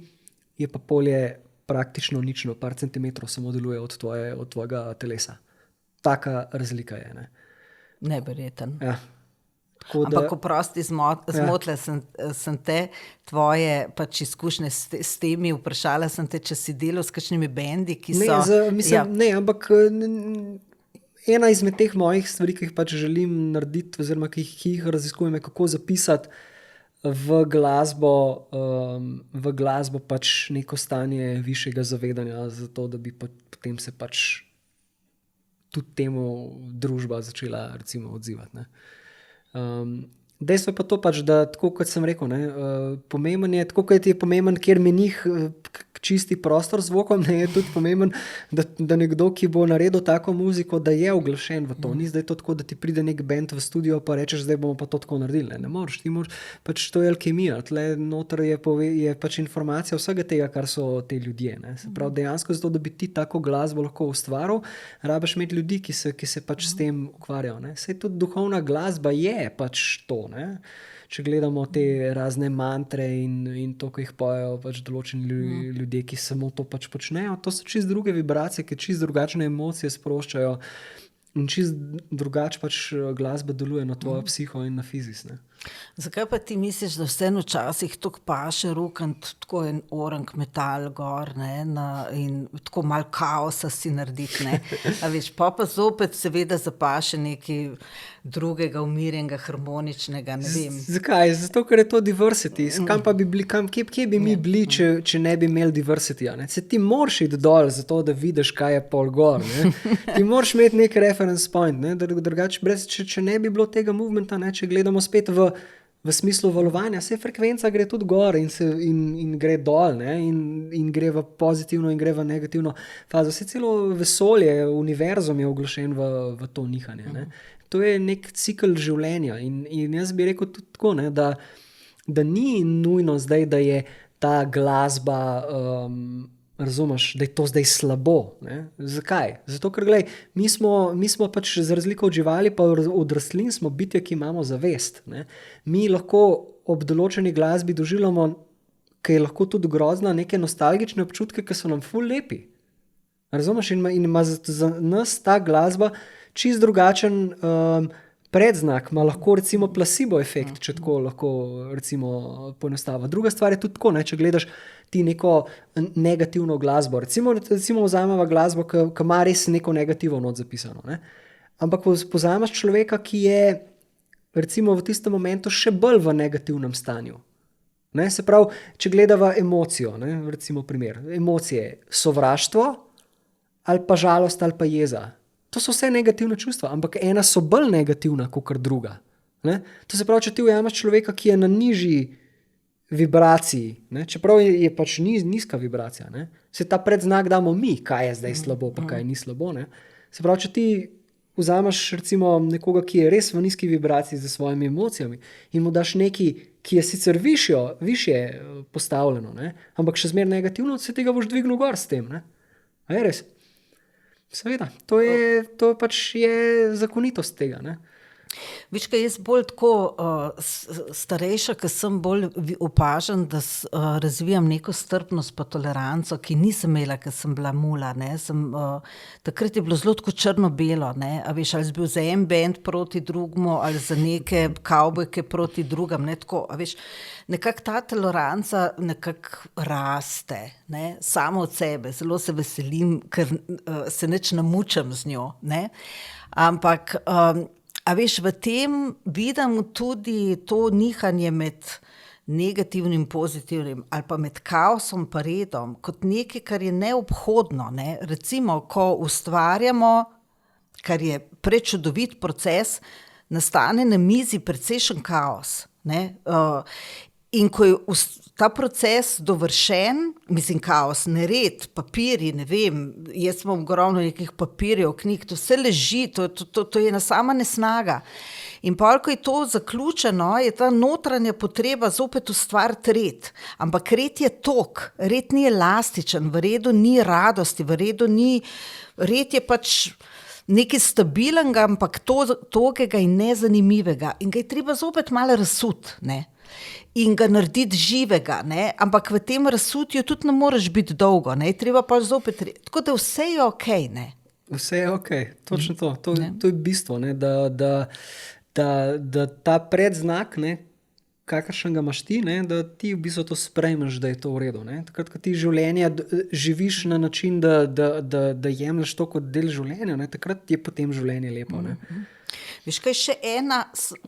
je pa polje praktično nično, par centimetrov samo deluje od tvojega telesa. Taka razlika je. Ne? Neverjeten. Ja. Ampak oprosti, zmotila sem te, tvoje pač izkušnje s temi, vprašala sem te, če si delal s kakšnimi bendi, ki so... Ne, ampak ena izmed teh mojih stvari, ki jih pač želim narediti, oziroma ki jih raziskujem, je kako zapisati v glasbo pač neko stanje višjega zavedanja, zato da bi potem se pač tudi temu družba začela recimo odzivati. Ne. Dejstvo je pa to pač, da tako kot sem rekel, ne, pomemben je, tako kot je pomemben, kjer menih čisti prostor z zvokom, ne, je tudi pomemben, da nekdo, ki bo naredil tako muziko, da je uglašen v to. Ni zdaj to tako, da ti pride nek band v studio pa rečeš, zdaj bomo pa to tako naredili. Ne moreš, ti moraš, pač to je alkemija, tle noter je pač informacija vsega tega, kar so te ljudje. Ne. Se pravi, dejansko zato, da bi ti tako glasbo lahko ustvaril, rabiš imeti ljudi, ki se pač s tem ukvarjajo. Ne. Saj tudi duhovna glasba je pač to, ne. Če gledamo te razne mantre in to, ko jih pojejo pač določeni ljudje, ki samo to pač počnejo, to so čist druge vibracije, ki čist drugačne emocije sproščajo in čist drugače pač glasba deluje na tvojo psiho in na fizis. Ne. Zakaj pa ti misliš, da vseeno včasih tako paše rukant tako en orang metal gor, ne, in tako malo kaosa si narediti, ne? A veš, pa zopet seveda zapaše nekaj drugega, umirjenega, harmoničnega, ne vem. Zakaj? Zato, ker je to diversity. Kam pa bi bili, kje bi mi bili, če ne bi imeli diversity? Ne? Se ti moraš iti dol, zato da vidiš, kaj je pol gor. Ne? Ti moraš imeti nek reference point. Ne? Drugače, če ne bi bilo tega movementa, ne? Če gledamo spet v smislu valovanja, se frekvenca gre tudi gor in gre dol, ne? In gre v pozitivno in gre v negativno fazo. Se celo vesolje, univerzum je uglašen v to nihanje. Ne? To je nek cikel življenja in jaz bi rekel tudi tako, ne? Da ni nujno zdaj, da je ta glasba, razumeš, da je to zdaj slabo. Ne? Zakaj? Zato, ker glej, mi smo pač za razliko od živali pa od rastlin smo bitja, ki imamo zavest. Ne? Mi lahko ob določeni glasbi doživljamo, ki je lahko tudi grozna, neke nostalgične občutke, ki so nam ful lepi. Razumeš? In ima za nas ta glasba čist drugačen predznak, ima lahko recimo placebo efekt, če tako lahko recimo poenostavimo. Druga stvar je tudi tako, ne, če gledaš ti neko negativno glasbo. Recimo vzameva glasbo, ki ima res neko negativo not zapisano. Ne. Ampak vzameš človeka, ki je recimo v tistem momentu še bolj v negativnem stanju. Ne. Se pravi, če gledava emocijo, ne, recimo primer, emocije, sovraštvo ali pa žalost ali pa jeza. To so vse negativne čustva, ampak ena so bolj negativna kot druga. Ne? To se pravi, če ti ujameš človeka, ki je na nižji vibraciji, ne? Čeprav je pač nizka vibracija, ne? Se ta predznak damo mi, kaj je zdaj slabo, pa kaj ni slabo. Ne? Se pravi, če ti vzameš recimo nekoga, ki je res v nizki vibraciji z svojimi emocijami in mu daš nekaj, ki je sicer višje postavljeno, ne? Ampak še zmeraj negativno, se tega boš dvignil gor s tem. Ne? A je res? Seveda, to pač je zakonitost tega. Ne? Viš, kaj jaz bolj tako starejša, ker sem bolj opažam, da razvijam neko strpnost pa toleranco, ki nisem imela, ker sem bila mula. Ne? Takrat je bilo zelo tako črno-belo. Ne? A veš, ali si bil za en band proti drugmu, ali za neke kavbojke proti drugam. Ne? Tako, a veš, nekako ta toleranca nekako raste, ne? Samo od sebe. Zelo se veselim, ker se nič namučam z njo. Ne? Ampak a veš, v tem vidim tudi to nihanje med negativnim in pozitivnim ali pa med kaosom pa redom kot nekaj, kar je neobhodno. Ne? Recimo, ko ustvarjamo, kar je prečudovit proces, nastane na mizi precejšen kaos. Ne? In ko je ta proces dovršen, mislim kaos, nered, papirji, ne vem, jaz imam ogromno nekih papirjev, knjig, to vse leži, to je ena sama nesnaga. In pol, ko je to zaključeno, je ta notranja potreba zopet ustvariti red. Ampak red je tok, red ni elastičen, v redu ni radosti, red je pač nekaj stabilnega, ampak togega in nezanimivega. In ga je treba zopet malo razsuti, ne. In ga narediti živega, ne? Ampak v tem razsutju tudi ne moreš biti dolgo, ne? Treba pa zopet, tako da vse je okej, ne? Vse je okej, točno to. To je bistvo, ne? Da ta predznak, ne, kakršen ga imaš ti, ne, da ti v bistvu to sprejmeš, da je to v redu. Ne. Takrat, ko ti življenje živiš na način, da jemlješ to kot del življenja, ne, takrat je potem življenje lepo. Ne. Veš, kaj še ena,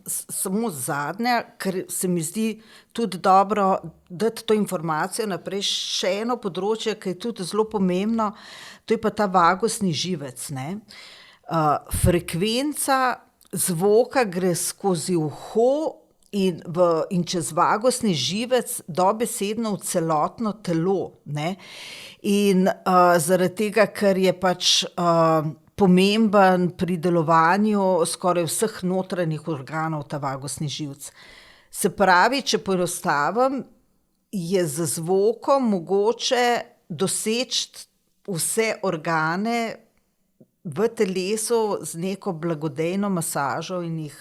samo zadnja, ker se mi zdi tudi dobro dati to informacijo naprej, še eno področje, ki je tudi zelo pomembno, to je pa ta vagusni živec. Ne? Frekvenca zvoka gre skozi uho in čez vagusni živec dobesedno v celotno telo. Ne? In zaradi tega, ker je pač pomemben pri delovanju skoraj vseh notranjih organov ta vagusni živec. Se pravi, če poenostavim, je z zvokom mogoče doseči vse organe v telesu z neko blagodejno masažo in jih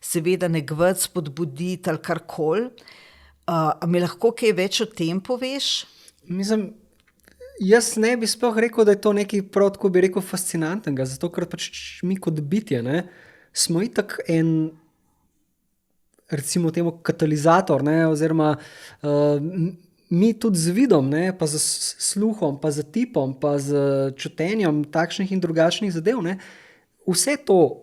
seveda nekvati, spodbuditi ali karkoli. Mi lahko kaj več o tem poveš? Mislim, jaz ne bi sploh rekel, da je to nekaj prav tako bi rekel fascinantnega, zato ker pač mi kot bitje, ne, smo itak en, recimo temu katalizator, ne, oziroma mi tudi z vidom, ne, pa z sluhom, pa z tipom, pa z čutenjem takšnih in drugačnih zadev, ne, vse to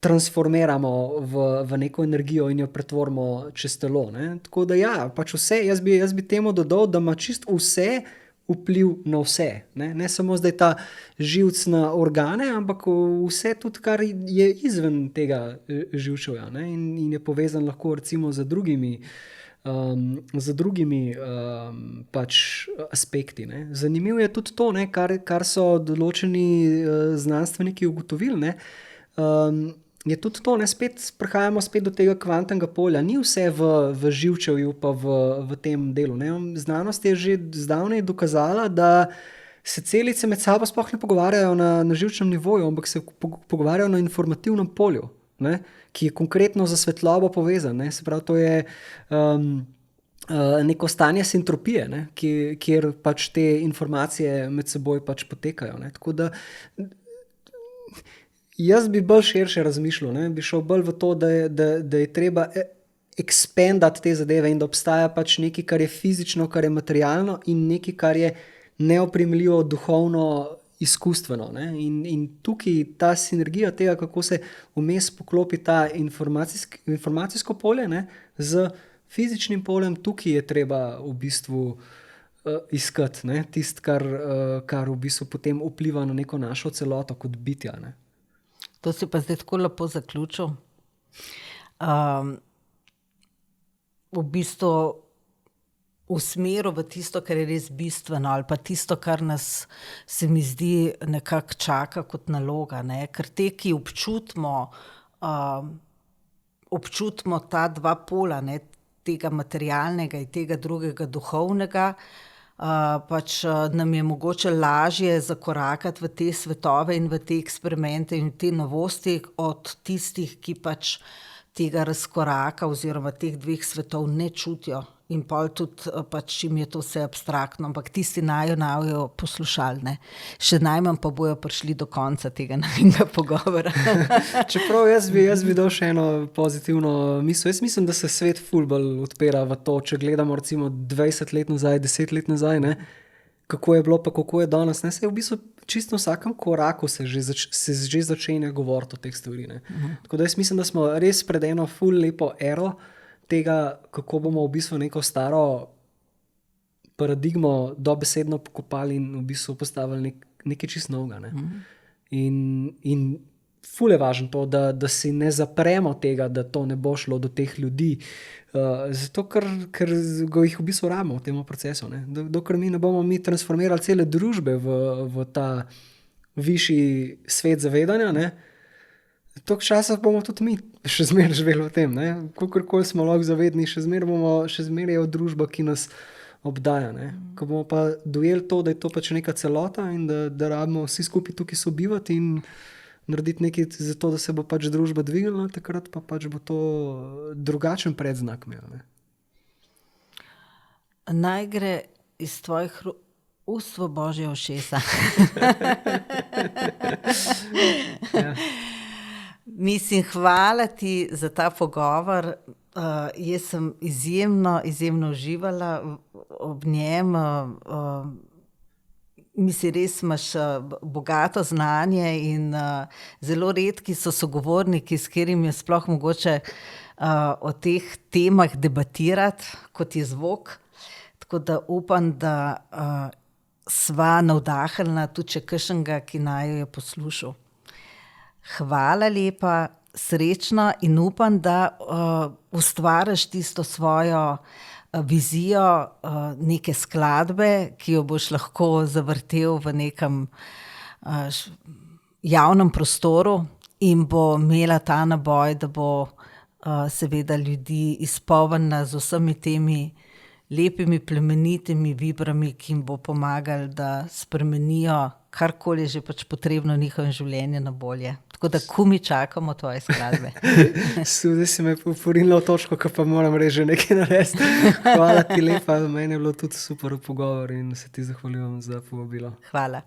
transformiramo v neko energijo in jo pretvorimo čez telo. Ne. Tako da ja, pač vse, jaz bi temu dodal, da ima čisto vse vpliv na vse. Ne samo zdaj ta živc na organe, ampak vse tudi, kar je izven tega živčevja, ne? In je povezan lahko recimo z drugimi pač aspekti. Ne? Zanimivo je tudi to, ne? Kar so določeni znanstveniki ugotovili, ne? Je tudi to, ne, prihajamo spet do tega kvantnega polja. Ni vse v živčevju pa v tem delu. Ne. Znanost je že zdavnaj dokazala, da se celice med sabo sploh ne pogovarjajo na živčnem nivoju, ampak se pogovarjajo na informativnem polju, ne, ki je konkretno za svetlobo povezan. Ne. Se pravi, to je neko stanje sintropije, ne, kjer pač te informacije med seboj pač potekajo. Ne. Tako da jaz bi bolj širše razmišljal, ne? Bi šel bolj v to, da je treba ekspandati te zadeve in da obstaja pač nekaj, kar je fizično, kar je materialno in nekaj, kar je neoprijemljivo duhovno, izkustveno. Ne? In tukaj ta sinergija tega, kako se vmes poklopi ta informacijsko polje, ne? Z fizičnim poljem, tukaj je treba v bistvu iskati, ne? Tisto, kar v bistvu potem vpliva na neko našo celoto kot bitja. Ne? To si pa zdaj tako lepo zaključil. V bistvu usmeril v tisto, kar je res bistveno, ali pa tisto, kar nas, se mi zdi, nekako čaka kot naloga. Ne? Ker te, ki občutimo ta dva pola, ne? Tega materialnega in tega drugega duhovnega, pač nam je mogoče lažje zakorakati v te svetove in v te eksperimente in te novosti od tistih, ki pač tega razkoraka oziroma teh dveh svetov ne čutijo in pol tudi pač jim je to vse abstraktno, ampak tisti najo poslušali, ne. Še najmanj pa bojo prišli do konca tega najinega pogovora. Čeprav jaz bi dal še eno pozitivno misel. Jaz mislim, da se svet ful bolj odpira v to, če gledamo recimo 20 let nazaj, 10 let nazaj, ne, kako je bilo pa kako je danes. Ne, se je v bistvu čisto v vsakem koraku se že začenja govoriti o teh stvari. Ne. Tako da jaz mislim, da smo res pred eno ful lepo ero tega, kako bomo v bistvu neko staro paradigmo dobesedno pokopali in v bistvu postavili nekaj čisto novega. Ne. In ful je važno to, da si ne zapremo tega, da to ne bo šlo do teh ljudi, zato ker jih v bistvu rabimo v tem procesu. Ne. Dokler mi ne bomo transformirali cele družbe v ta višji svet zavedanja, ne, toliko časa bomo tudi mi še zmeraj živeli v tem. Kakorkoli smo lahko zavedni, še zmeraj je družba, ki nas obdaja. Ne. Ko bomo pa dojeli to, da je to pač neka celota in da rabimo vsi skupaj tukaj sobivati in narediti nekaj za to, da se bo pač družba dvignila, takrat pa pač bo to drugačen predznak imel. Ne. Naj gre iz tvojih ust v Božja ušesa. Ja. Mislim, hvala ti za ta pogovor. Jaz sem izjemno uživala ob njem. Mislim, res imaš bogato znanje in zelo redki so sogovorniki, s katerimi je sploh mogoče o teh temah debatirati, kot je Zvok. Tako da upam, da sva navdahnila tudi še kakšnega, ki naju je poslušal. Hvala lepa, srečno in upam, da ustvariš tisto svojo vizijo neke skladbe, ki jo boš lahko zavrtel v nekem javnem prostoru in bo imela ta naboj, da bo seveda ljudi izpolnjena z vsemi temi lepimi, plemenitimi vibrami, ki jim bo pomagali, da spremenijo karkoli že pač potrebno v njihovem življenju na bolje. Tako da kumi čakamo tvoje skladbe. Zdaj si me porinila v točko, ko pa moram reči že nekaj narediti. Hvala ti lepa, meni je bilo tudi super pogovor in se ti zahvaljujem za povabilo. Hvala.